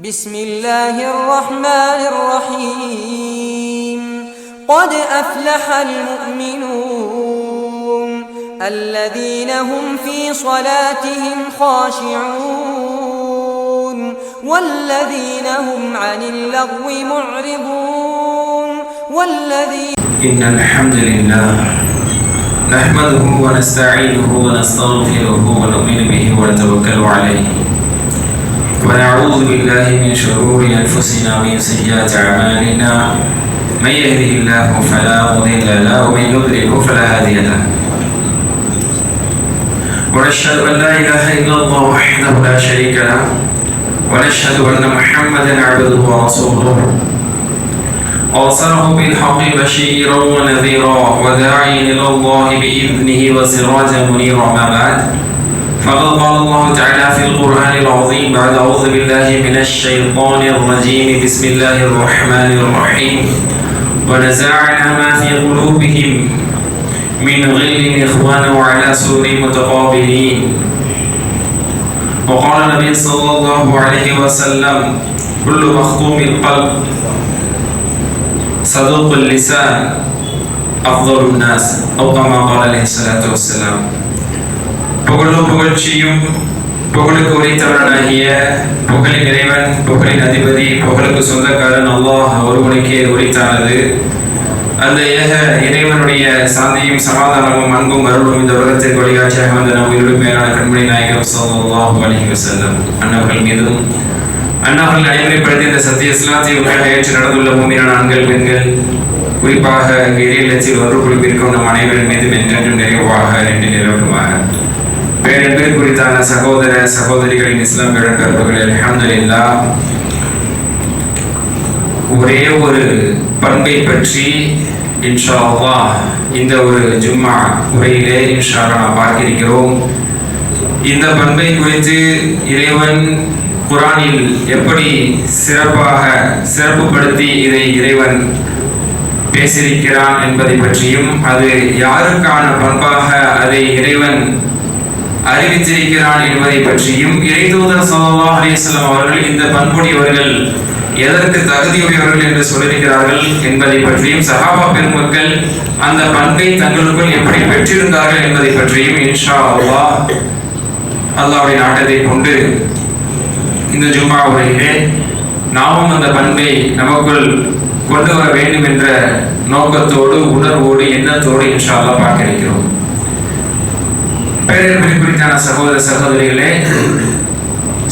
بسم الله الرحمن الرحيم قد أفلح المؤمنون الذين هم في صلاتهم خاشعون والذين هم عن اللغو معرضون إن الحمد لله نحمده ونستعينه ونستغفره ونؤمن به ونتوكل عليه ونعوذ بالله من شرور أنفسنا ومن سيئات أعمالنا من يهده الله فلا مضل له ومن يضلل فلا هادي له ونشهد أن لا إله إلا الله وحده لا شريك له ونشهد أن محمدا عبده ورسوله أرسله بالحق بشيرا ونذيرا وداعيا إلى الله بإذنه وسراجا منيرا ما بعد فقد قال الله تعالى في القرآن العظيم بعد أعوذ بالله من الشيطان الرجيم بسم الله الرحمن الرحيم ونزعنا ما في قلوبهم من غل إخوانا وعلى سرر متقابلين وقال النبي صلى الله عليه وسلم كل مخطوم القلب صدوق اللسان أفضل الناس أو كما قال عليه الصلاة والسلام புகழும் புகழ்ச்சியும் புகழுக்கு உரித்தவனாகிய புகழின் இறைவன் புகழின் அதிபதி புகழுக்கு சொந்தக்காரன் அல்லாஹ் ஒருவனுக்கே உரித்தானது. அந்த ஏக இறைவனுடைய சாந்தியும் சமாதானமும் அன்பும் அருளும் இந்த உலகத்திற்கு வழிகாட்சியாக வந்த நம் உயிரிடும் மேலான கண்மணி நாயகம் ஸல்லல்லாஹு அலைஹி வஸல்லம் அன்னவர்கள் மீதும் அன்னவர்கள் நடைமுறைப்படுத்தி இந்த சத்திய இஸ்லாத்தை உண்மையாக ஏற்று நடந்துள்ள மூமினான ஆண்கள் பெண்கள் குறிப்பாக இறையிலத்தில் ஒன்று குழுப்பிற்கும் நம் அனைவரின் மீதும் என்றென்றும் நிறைவாக நின்று நிலவட்டுமாக. பேரன்பு குறித்தான சகோதர சகோதரிகளின் இஸ்லாமிய உடன்பிறப்புகள் அல்ஹம்துலில்லாஹ், ஒரே ஒரு பண்பை பற்றி இன்ஷா அல்லாஹ் இந்த ஒரு ஜும்மா உரையிலே இன்ஷா அல்லாஹ் நாம் பார்க்க இருக்கிறோம். இந்த பண்பை குறித்து இறைவன் குர்ஆனில் எப்படி சிறப்புப்படுத்தி இதை இறைவன் பேசியிருக்கிறான் என்பதை பற்றியும் அது யாருக்கான பண்பாக அதை இறைவன் அறிவித்திருக்கிறான் என்பதை பற்றியும் இறைதூதர் ஸல்லல்லாஹு அலைஹி வஸல்லம் அவர்கள் இந்த பண்புடையவர்கள் எதற்கு தகுதியுடையவர்கள் என்று சொல்லியிருக்கிறார்கள் என்பதை பற்றியும் சஹாபா பெருமக்கள் அந்த பண்பை தங்களுக்குள் எப்படி பெற்றிருந்தார்கள் என்பதை பற்றியும் இன்ஷா அல்லாஹ் அல்லாஹ்வுடைய நாட்டத்தை கொண்டு இந்த ஜும்மா உரையிலே நாமும் அந்த பண்பை நமக்குள் கொண்டு வர வேண்டும் என்ற நோக்கத்தோடு உணர்வோடு எண்ணத்தோடு இன்ஷா அல்லாஹ் பார்க்க இருக்கிறோம். பேரன்பு குறித்தான சகோதர சகோதரிகளே,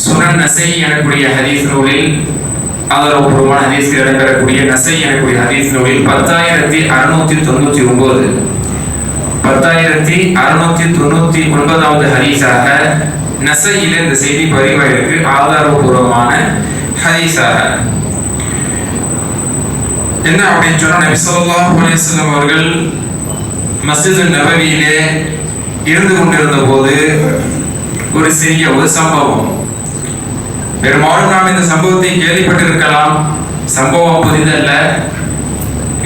சுனன் நசை எனக்கூடிய ஹதீஸ் நூலில் ஆதாரபூர்வமான ஹதீஸ்கள் இடம்பெறக்கூடிய நசை எனக்கூடிய ஹதீஸ் நூலில் 10699வது ஹதீஸாக நசையிலே இந்த செய்தி பதிவாயிருக்கு. ஆதாரபூர்வமான ஹதீஸாக என்ன அப்படின்னு சொன்னா, நபி ஸல்லல்லாஹு அலைஹி வஸல்லம் அவர்கள் மஸ்ஜித் நபவியிலே இருந்து கொண்டிருந்த போது ஒரு சிறிய ஒரு சம்பவம், பெரும்பாலும் நாம் இந்த சம்பவத்தை கேள்விப்பட்டிருக்கலாம், சம்பவம் புதிதல்ல.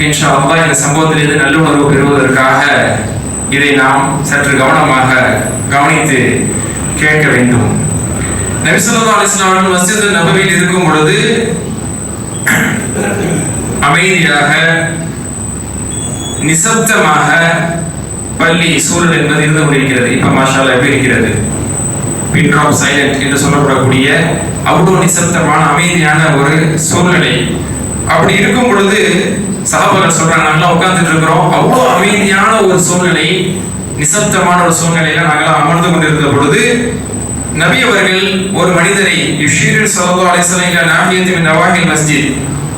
இன்ஷா அல்லாஹ் இந்த சம்பவத்தில் இது நல்லுணர்வு பெறுவதற்காக இதை நாம் சற்று கவனமாக கவனித்து கேட்க வேண்டும். நபி ஸல்லல்லாஹு அலைஹி வஸல்லம் அவர்கள் மஸ்ஜித் நபவியில் இருக்கும் பொழுது அமைதியாக நிசப்தமாக பள்ளி சூழல் என்பது இருந்து கொண்டிருக்கிறது. இப்ப மாஷா அல்லாஹ் எப்படி இருக்கிறது, பின் ட்ராப் சைலண்ட் என்று சொல்லப்படக்கூடிய அவ்வளோ நிசப்தமான அமைதியான ஒரு சூழ்நிலை. அப்படி இருக்கும் பொழுது சஹாபாக்கள் சொல்றாங்க, நாங்களாம் உட்கார்ந்துட்டு இருக்கிறோம், அவ்வளோ அமைதியான ஒரு சூழ்நிலை, நிசப்தமான ஒரு சூழ்நிலையில நாங்களாம் அமர்ந்து கொண்டிருந்த பொழுது நபி அவர்கள் ஒரு மனிதரை யுஷீர் ஸல்லல்லாஹு அலைஹி வஸல்லம் இலா நாஹியத்தி மின் நவாஹில் மஸ்ஜித்,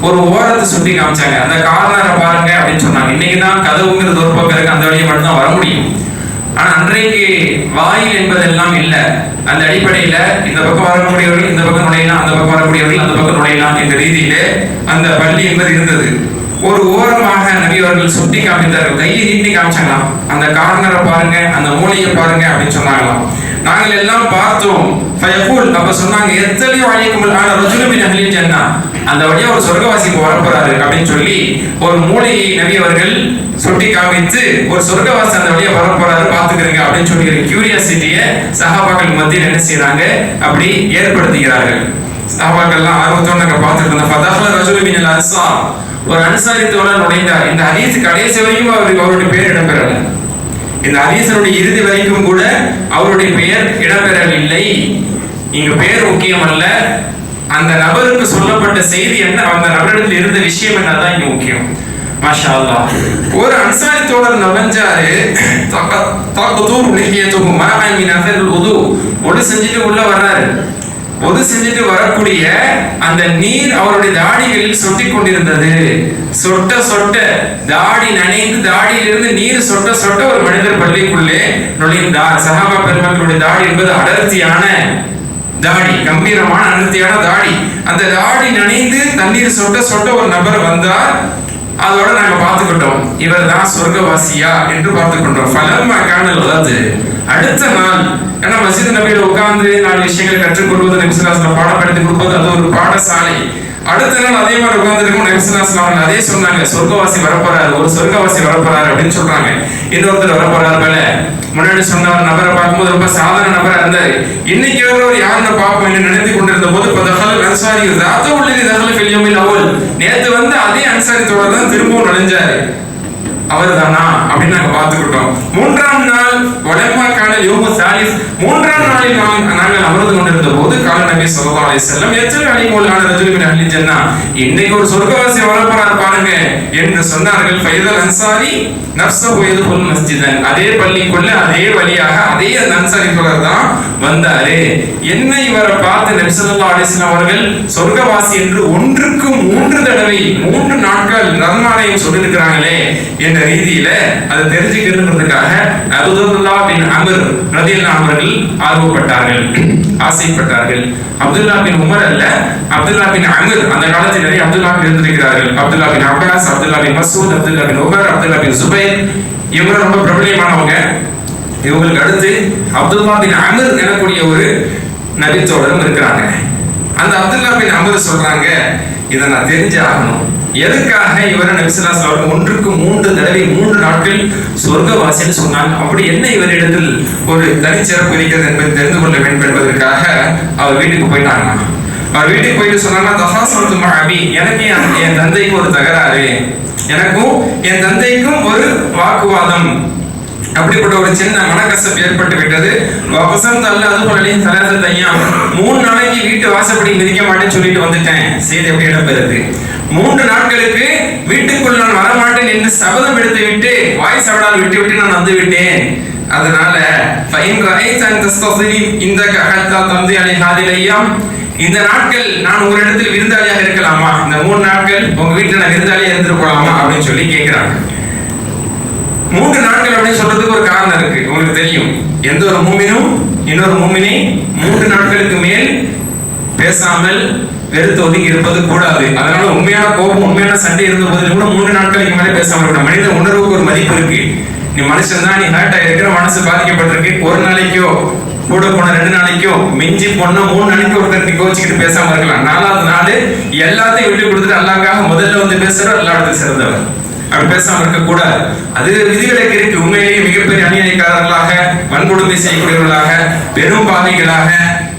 ஒரு ஓரத்தை சுட்டி காமிச்சாங்க. அந்த கார்னரை பாருங்க அப்படின்னு சொன்னாங்க. இன்னைக்கு தான் கதவுங்கிறது ஒரு பக்கம் இருக்கு, அந்த வழியை மட்டும் தான் வர முடியும். ஆனா அன்றைக்கு வாயில் என்பதெல்லாம் இல்லை. அந்த அடிப்படையில இந்த பக்கம் வரக்கூடியவர்கள் இந்த பக்கம் நுழையலாம், அந்த பக்கம் வரக்கூடியவர்கள் அந்த பக்கம் நுழையலாம் என்ற ரீதியில அந்த பள்ளி என்பது இருந்தது. ஒரு ஓரமாக நபி அவர்கள் சுட்டி காமித்தார்கள், கையை நீட்டி காமிச்சாங்களாம், அந்த கார்னரை பாருங்க, அந்த மூலையை பாருங்க அப்படின்னு சொன்னாங்களாம். நாங்கள் எல்லாம் பார்த்தோம். அப்ப சொன்னாங்க, எத்தனையோ அழைக்கும் ரஜுலும் மின் அஹ்லில் ஜன்னah, அந்த வழியா ஒரு சொர்க்கவாசி வரப்போறாரு அப்படின்னு சொல்லி ஒரு மூலையை நபி அவர்கள் சுட்டி காமித்து ஒரு சொர்க்கவாசி அந்த வழியா வரப்போறாரு பாத்துக்கிறீங்க அப்படின்னு சொல்லி கியூரியாசிட்டியை சஹாபாக்கள் மத்தியில் என்ன செய்யறாங்க, அப்படி ஏற்படுத்துகிறார்கள். சஹாபாக்கள்லாம் ஆர்வத்தோடு நாங்க பார்த்துட்டு இருந்தோம். ஃபதஹல ரஜுலுன் மினல் அன்சார், ஒரு அன்சாரி தோழர் நுழைந்தார். இந்த ஹதீஸ் கடைசி வரைக்கும் அவருடைய பெயர் இடம்பெறல. இந்த ஹதீஸனுடைய இறுதி வரைக்கும் கூட அவருடைய பெயர் இடம்பெறவில்லை. இங்கு பெயர் முக்கியம் அல்ல, அந்த நபருக்கு சொல்லப்பட்ட செய்தி என்ன, அந்த நபரிடத்தில் இருந்த விஷயம் என்னதான் இங்க முக்கியம். மாஷா அல்லாஹ். ஒரு அன்சாரி தோழர் நுழைஞ்சாரு. ஒடு செஞ்சுட்டு உள்ள வர்றாரு. ஒது செஞ்சுட்டு வரக்கூடிய அந்த நீர் அவருடைய தாடிகளில் சொட்டி கொண்டிருந்தது. சொட்ட சொட்ட தாடி நனைந்து தாடியிலிருந்து நீர் சொட்ட சொட்ட ஒரு மனிதர் பள்ளிக்குள்ளே நுழைந்தார். சஹாபா பெருமக்களுடைய தாடி என்பது அடர்த்தியான தாடி, கம்பீரமான அடர்த்தியான தாடி. அந்த தாடி நனைந்து தண்ணீர் சொட்ட சொட்ட ஒரு நபர் வந்தார். அதோட நாங்க பார்த்துக்கிட்டோம், இவர் தான் சொர்க்கவாசியா என்று பார்த்துக்கொண்டோம். ஃபலம்மா கானல் அது அடுத்த நாள், ஏன்னா மஸ்ஜித் நபியில உட்கார்ந்து 4 விஷயங்களை கற்றுக்கொள்வது, நபி ஸல்லல்லாஹு அலைஹி வஸல்லம் பாடப்படுத்தி கொடுப்பது, அது ஒரு பாடசாலை. அடுத்த நாள் அதே மாதிரி உட்கார்ந்துருக்கும். நபி ஸல்லல்லாஹு அலைஹி வஸல்லம் அதே சொன்னாங்க, சொர்க்கவாசி வரப்போறாரு, ஒரு சொர்க்கவாசி வரப்போறாரு அப்படின்னு சொல்றாங்க. இன்னொருத்தர் வரப்போறாரு போல. முன்னாடி சொன்ன ஒரு நபரை பார்க்கும்போது ரொம்ப சாதாரண நபரா இருந்தாரு. இன்னைக்கு ஒரு யாருன்னு பார்ப்போம் என்று நினைத்து கொண்டிருந்த போது பதஹல் அன்சாரி தாத்த உள்ளது தஹல ஃபில் யௌமில் அவ்வல், நேத்து வந்து அதே அன்சாரி தோழர் தான் திரும்பவும் நுழைஞ்சாரு. அவர் தானா அப்படின்னு நாங்க பார்த்துக்கிட்டோம். 3ஆம் நாள் வலமா கானல் யௌமு சாலிஸ், 3ஆம் நாளில் நாங்கள் அமர்ந்து கொண்டிருந்த போது கால நபி ஸல்லல்லாஹு அலைஹி வஸல்லம் எத்தனை அலிமோலான ரஜுல் மின் அஹ்லி ஜன்னா, இன்னைக்கு ஒரு சொர்க்கவாசி வரப்போறார் பாருங்க என்று சொன்னார்கள். ஃபைதல் அன்சாரி நஃப்ஸஹு யதுல் மஸ்ஜிதன், அதே பள்ளிக்குள்ள அதே வழியாக அதே அந்த அன்சாரி தோழர் தான் வந்தாரு. என்ன இவரை பார்த்து நபி ஸல்லல்லாஹு அலைஹி வஸல்லம் அவர்கள் சொர்க்கவாசி என்று 1க்கு 3 தடவை 3 நாட்கள் நன்மாரையும் சொல்லியிருக்கிறாங்களே என்ற ரீதியில அதை தெரிஞ்சுக்கிறதுக்காக அப்துல்லாஹ் பின் அம்ர் ரலியல்லாஹு அன்ஹு அவர்கள் ஆர்வப்பட்டார்கள், ஆசைப்பட்டார்கள். அப்துல்லாஹ் பின் உமர் அல்ல, அப்துல்லாஹ் பின் அம்ர். அந்த காலத்தில் நிறைய அப்துல்லாஹ் இருந்திருக்கிறார்கள். அப்துல்லாஹ் பின் அப்பாஸ், அப்துல்லாஹ் பின் மஸ்ஊத், அப்துல்லாஹ் பின் உமர், அப்துல்லாஹ் பின் சுபைர், இவங்க ரொம்ப பிரபலியமானவங்க. இவங்களுக்கு அடுத்து அப்துல்லாஹ் பின் அம்ர் எனக்கூடிய ஒரு நபித்தோழரும் இருக்கிறாங்க. அந்த அப்துல்லாஹ் பின் அம்ர் சொல்றாங்க, இதை நான் தெரிஞ்சு ஆகணும். எதுக்காக இவரை நபி ஸல்லல்லாஹு அலைஹி வஸல்லம் 1க்கு 3 தடவை 3 நாட்கள் சொர்க்கவாசின்னு சொன்னாங்க? அப்படி என்ன இவரிடத்தில் ஒரு தனிச்சிறப்பு இருக்கிறது என்பதை தெரிந்து கொள்ள வேண்டும் என்பதற்காக அவர் வீட்டுக்கு போயிட்டாங்க. அவர் வீட்டுக்கு போயிட்டு சொன்னாங்க, தஹாசத்து மஅபி, எனக்கு என் தந்தைக்கு ஒரு தகராறு, எனக்கும் என் தந்தைக்கும் ஒரு வாக்குவாதம், அப்படிப்பட்ட ஒரு சின்ன மனக்கசப்பு ஏற்பட்டு விட்டது. வசந்த் அல்ல அது போல தலத்த ஐயா 3 நாளைக்கு வீட்டு வாசப்படி மிதிக்க மாட்டேன்னு சொல்லிட்டு வந்துட்டேன். செய்தி எப்படி இடம்பெறுது? 3 நாட்களுக்கு வீட்டுக்குள் நான் வரமாட்டேன் என்று சபதம் எடுத்து விட்டு வாய் சவடால் விட்டு நான் வந்து விட்டேன். அதனால இந்த நாட்கள் நான் ஒரு இடத்தில் விருந்தாளியாக இருக்கலாமா, இந்த 3 நாட்கள் உங்க வீட்டுல நான் விருந்தாளியா இருந்துட்டு போலாமா அப்படின்னு சொல்லி கேட்கிறாங்க. 3 நாட்கள் அப்படின்னு சொல்றதுக்கு ஒரு காரணம் இருக்கு. உங்களுக்கு தெரியும், எந்த ஒரு மூமினும் இன்னொரு மூமினை 3 நாட்களுக்கு மேல் பேசாமல் வெறுத்து ஒதுங்கி இருப்பது கூடாது. அதனால உண்மையான கோபம், உண்மையான சண்டை இருந்த போதிலும் கூட 3 நாட்களுக்கு மேலே பேசாமல் இருக்கணும். மனித உணர்வுக்கு ஒரு மதிப்பு இருக்கு. நீ மனுஷன் தான், நீ ஹர்ட் ஆயிருக்கிற, மனசு பாதிக்கப்பட்டிருக்கு. 1 நாளைக்கோ கூட போன 2 நாளைக்கோ மிஞ்சி போனா 3 நாளைக்கு ஒருத்தர் நீ கோச்சிக்கிட்டு பேசாம இருக்கலாம். 4ஆவது நாள் எல்லாத்தையும் விட்டு கொடுத்துட்டு அல்லாஹ்க்காக முதல்ல வந்து பேசுறவர் எல்லாத்துக்கும் சிறந்தவர். அப்படி பேசாம இருக்க கூடாது. அது விதிவிலக்கு இருக்கு. உண்மையிலேயே மிகப்பெரிய அநியாயக்காரர்களாக, வன்கொடுமை செய்யக்கூடியவர்களாக, பெரும் பாவிகளாக,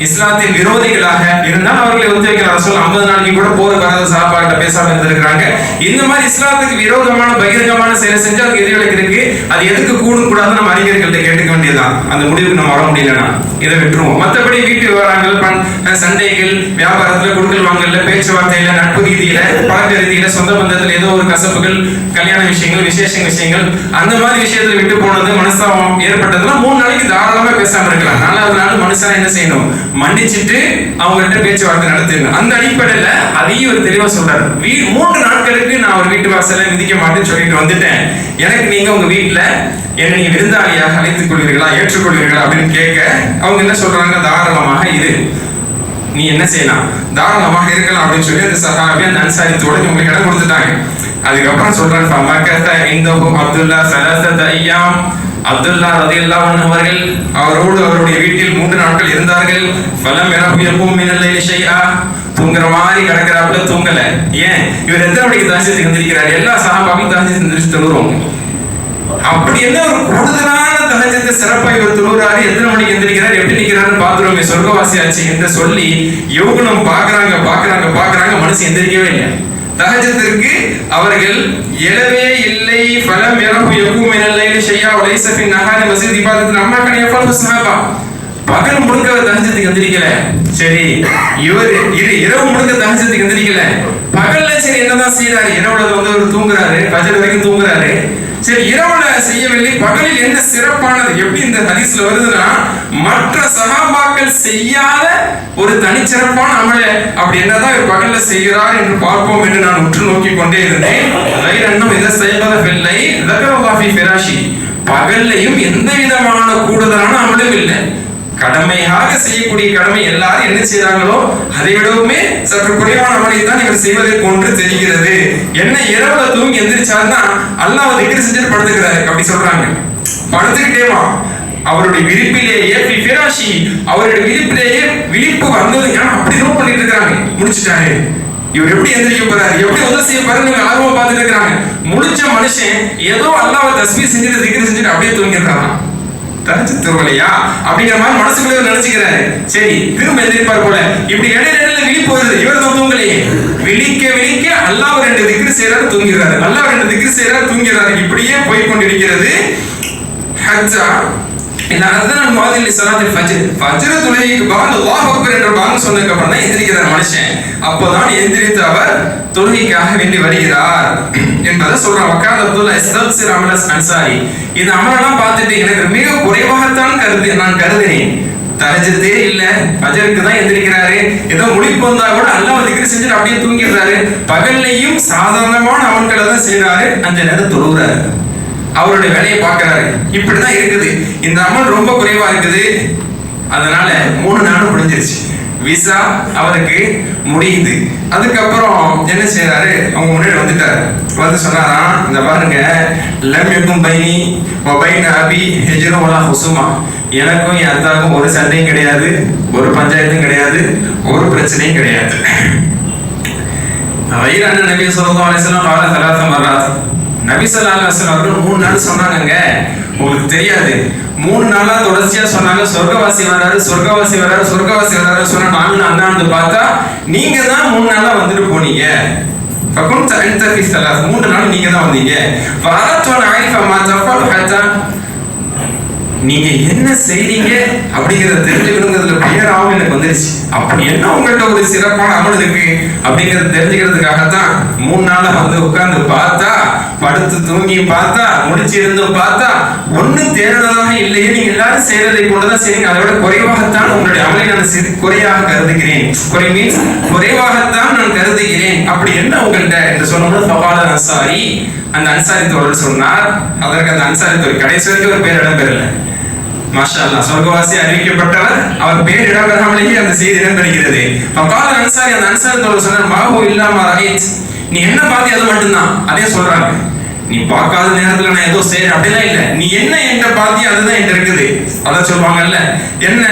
இஸ்லாத்தின் விரோதிகளாக இருந்தால் அவர்களை ஒத்துழைக்கிற ரசூல் 50 நாளைக்கு கூட போர் வராத சாப்பாட்ட பேசாம இருந்திருக்கிறாங்க. இந்த மாதிரி இஸ்லாத்துக்கு விரோதமான பகிரங்கமான செயலை செஞ்சு அதுக்கு விதிவிலக்கு இருக்கு. அது எதுக்கு கூடும் கூடாது நம்ம அறிஞர்கள்ட்ட கேட்டுக்க வேண்டியதுதான். அந்த முடிவுக்கு நம்ம வர முடியலன்னா இதை விட்டுருவோம். மற்றபடி வீட்டு விவகாரங்கள், சண்டைகள், வியாபாரத்துல கொடுக்கல் வாங்கல, பேச்சுவார்த்தையில, நட்பு ரீதியில, பழக்க ரீதியில, சொந்த பந்தத்தில் ஏதோ ஒரு கசப்புகள், கல்யாண விஷயங்கள், விசேஷ விஷயங்கள், அந்த மாதிரி விஷயத்துல விட்டு போனது, மனஸ்தாபம் ஏற்பட்டதுன்னா 3 நாளைக்கு தாராளமா பேசாம இருக்கலாம். 4ஆவது நாள் மனுஷன் என்ன செய்யணும்? மன்னிச்சுட்டு அவங்கள்ட்ட பேச்சுவார்த்தை நடத்துங்க. அந்த அடிப்படையில அதையும் ஒரு தெளிவா சொல்றாரு. 3 நாட்களுக்கு நான் ஒரு வீட்டு வாசலை மிதிக்க மாட்டேன்னு சொல்லிட்டு வந்துட்டேன். எனக்கு நீங்க உங்க வீட்டுல என்ன நீங்க விருந்தாளியாக அழைத்துக் கொள்வீர்களா, ஏற்றுக்கொள்வீர்களா அப்படின்னு கேட்க அவங்க என்ன சொல்றாங்க? தாராளமாக இரு, நீ என்ன செய்யலாம், தாராளமாக இருக்கலாம் அப்படின்னு சொல்லி அந்த சஹாபி அந்த அன்சாரித்தோட உங்களுக்கு இடம் கொடுத்துட்டாங்க. அதுக்கப்புறம் சொல்றாங்க, அப்துல்லா சலாசத் ஐயாம், அப்துல்லாஹ் ரலியல்லாஹு அன்ஹு அவர்கள் அவரோடு அவருடைய வீட்டில் 3 நாட்கள் இருந்தார்கள். ஃபலம் யரஹுயகும் மினல் லைலி ஷைஆ, தூங்குற மாதிரி கிடக்கிறாப்புல தூங்கல. ஏன்? இவர் எத்தனை மணிக்கு தஹஜ்ஜுதுக்கு எந்திரிக்கிறார்? எல்லா சஹாபாக்களும் தஹஜ்ஜுதுக்கு எந்திரிச்சு தொழுவாங்க. அப்படி என்ன ஒரு கூடுதலான தஹஜ்ஜுத் சிறப்பா இவர் தொழுறாரு, எத்தனை மணிக்கு எந்திரிக்கிறார், எப்படி நிக்கிறாருன்னு பாத்துருவோமே, சொர்க்கவாசி ஆச்சு என்று சொல்லி யோகனம் பாக்குறாங்க மனசு எந்திரிக்கவே இல்லை. தஹஜ்ஜுத்திற்கு அவர்கள் எழவே இல்லை. ஃபலம் யரஹு யகும் மினல் லைலி ஷையா வ லைஸ ஃபி நஹாரி மஸீத் இபாதத்து அம்மா கன் யஃபல் ஸஹாபா. பகல் முழுக்க தஹஜ்ஜுத்துக்கு எந்திரிக்கல. சரி, இவர் இரவு முழுக்க தஹஜ்ஜுத்துக்கு எந்திரிக்கல. பகல்ல சரி என்னதான் செய்யறாரு, இரவுல ஒரு தூங்குறாரு, ஃபஜர் வரைக்கும் தூங்குறாரு. சரி, இரவுல செய்யவில்லை, பகலில் என்ன சிறப்பானது? எப்படி இந்த ஹதீஸ்ல வருதுன்னா, மற்ற சஹாபாக்கள் செய்யாத ஒரு தனிச்சிறப்பான அமல அப்படி என்னதான் இவர் பகல்ல செய்கிறார் என்று பார்ப்போம் என்று நான் உற்று நோக்கி கொண்டே இருந்தேன். பகல்லையும் எந்த விதமான கூடுதலான அமலும் இல்லை. கடமையாக செய்யக்கூடிய கடமை எல்லாரும் என்ன செய்யறாங்களோ அதை விடவுமே சற்று குறைவான அமலை தான் இவர் செய்வதை போன்று தெரிகிறது. என்ன இரவுல தூங்கி எந்திரிச்சாருன்னா அல்லாஹ் திக்ர் செஞ்சுட்டு படுத்துக்கிறாரு அப்படி சொல்றாங்க. படுத்துக்கிட்டேவா அவருடைய விழிப்பிலேயே அவருடைய விழிப்பிலேயே விழிப்பு வந்தது. ஏன்னா அப்படி நோட் பண்ணிட்டு இருக்காங்க. முடிச்சுட்டாரு, இவர் எப்படி எந்திரிக்க போறாரு, எப்படி உதவி செய்ய போறாரு ஆர்வமா பார்த்துட்டு இருக்காங்க. முடிச்ச மனுஷன் ஏதோ அல்லாஹ் தஸ்பீஹ் செஞ்சுட்டு திக்ர் செஞ்சுட்டு அப்படியே தூங்கிடுறாங்க. தஹஜ்ஜுத் தொழுவலையா அப்படிங்கிற மாதிரி மனசுக்குள்ளே நினைச்சுக்கிறாரு. சரி, திரும்ப எந்திரிப்பார் போல. இப்படி இடையில விழிப்பு வருது, இவர் தான் தூங்கலையே. விழிக்க அல்லாஹ் 2 திக்ர் செய்யறாரு, தூங்கிறாரு, அல்லாஹ் 2 திக்ர் செய்யறாரு, தூங்கிறாரு. இப்படியே போய் கொண்டிருக்கிறது. ஹஜ்ஜா இல்ல அதான் மாதிரி சலாத்துல் ஃபஜ்ர், ஃபஜ்ர் தொழுகைக்கு பால் அல்லாஹ் அக்பர் என்ற பாங்கு சொன்னதுக்கு அப்புறம் தான் எந்திரிக்கிறார் மனுஷன். அப்போதான் எந்திரித்து அவர் தொழுகைக்காக வேண்டி வருகிறார் என்பதை சொல்றான். வக்காலத்துல் இஸ்தக்ஸிர் அமலஸ் அன்சாரி. இந்த அமலெல்லாம் பார்த்துட்டு எனக்கு மிக குறைவாகத்தான் நான் கருதினேன். தஹஜ்ஜுதே இல்ல, ஃபஜ்ருக்கு தான் எந்திரிக்கிறாரு. ஏதோ முழிப்பு வந்தா கூட அல்லாஹ் திக்ர் செஞ்சுட்டு அப்படியே தூங்கிடுறாரு. பகல்லையும் சாதாரணமான அமல்களை தான் செய்யறாரு, அந்த நேரம் தொழுகிறாரு, அவருடைய வேலையை பார்க்கிறாரு. இப்படிதான் இருக்குது. இந்த அமல் ரொம்ப குறைவா இருக்குது. அதனால 3 நாள் முடிஞ்சிருச்சு. விசா அவருக்கு முடியுது. அதுக்கப்புறம் என்ன செய்யறாரு, அவங்க முன்னாடி வந்துட்டாரு. வந்து சொன்னாராம், இந்த பாருங்க, லம் யகும் பைனி வ பைன அபி ஹிஜ்ரு வலா ஹுசுமா. எனக்கும் என் அத்தாவுக்கும் ஒரு சண்டையும் கிடையாது, ஒரு பஞ்சாயத்தும் கிடையாது, ஒரு பிரச்சனையும் கிடையாது. غير أن النبي صلى الله عليه وسلم قال 3 مرات. நபி ஸல்லல்லாஹு அலைஹி வஸல்லம் அவர்கள் 3 நாள் சொன்னாங்க. உங்களுக்கு தெரியாது, 3 நாளா தொடர்ச்சியா சொன்னாங்க, சொர்க்கவாசி வராரு சொன்னா 4 நாள் வந்து பார்த்தா நீங்க தான் 3 நாளா வந்துட்டு போனீங்க. ஃபகுன்த அன்த ஃபி ஸலாத், 3 நாள் நீங்க தான் வந்தீங்க. ஃபஅரத்து அன் அரிஃப மா தஃபலு ஹத்தா, நீங்க என்ன செய்றீங்க அப்படிங்கறத தெரிஞ்சுக்கணுங்கிறதுல பேராவும் எனக்கு வந்துருச்சு. அப்படி என்ன உங்கள்ட்ட ஒரு சிறப்பான அமல் இருக்கு அப்படிங்கறத தெரிஞ்சுக்கிறதுக்காகத்தான் 3 நாளா வந்து உட்கார்ந்து பார்த்தா, படுத்து தூங்கி பார்த்தா, முடிச்சு இருந்து பார்த்தா ஒன்னும் தேர்ந்ததாக இல்லையே. நீங்க எல்லாரும் செய்யறதை கொண்டுதான் செய்யுங்க, அதை விட குறைவாகத்தான் உங்களுடைய அமலை நான் குறையாக கருதுகிறேன். குறை மீன்ஸ் குறைவாகத்தான் நான் கருதுகிறேன். அப்படி என்ன உங்கள்கிட்ட என்று சொல்லும்போது ஃபகால அன்சாரி, அந்த அன்சாரி தோழர் சொன்னார். அதற்கு அந்த அன்சாரி தோழர் கடைசி வரைக்கும் ஒரு பேர் இடம்பெறல. மாஷா அல்லாஹ், சொர்க்கவாசி அறிவிக்கப்பட்டவர், அவர் பேர் இடம்பெறாமலேயே அந்த செய்தி இடம்பெறுகிறது. ஃபகால அன்சாரி, அந்த அன்சாரி தோழர் சொன்னார், மாஹு இல்லாம ரஹீத், நீ என்ன பார்த்து அது மட்டும்தான். அதே சொல்றாங்க, நீ பார்க்காத நேரத்துல நான் ஏதோ செய்யறேன் அப்படிலாம் இல்ல, நீ என்ன என்கிட்ட பார்த்தியோ அதுதான் என்கிட்ட இருக்குது. அதான் சொல்லுவாங்கல்ல, என்ன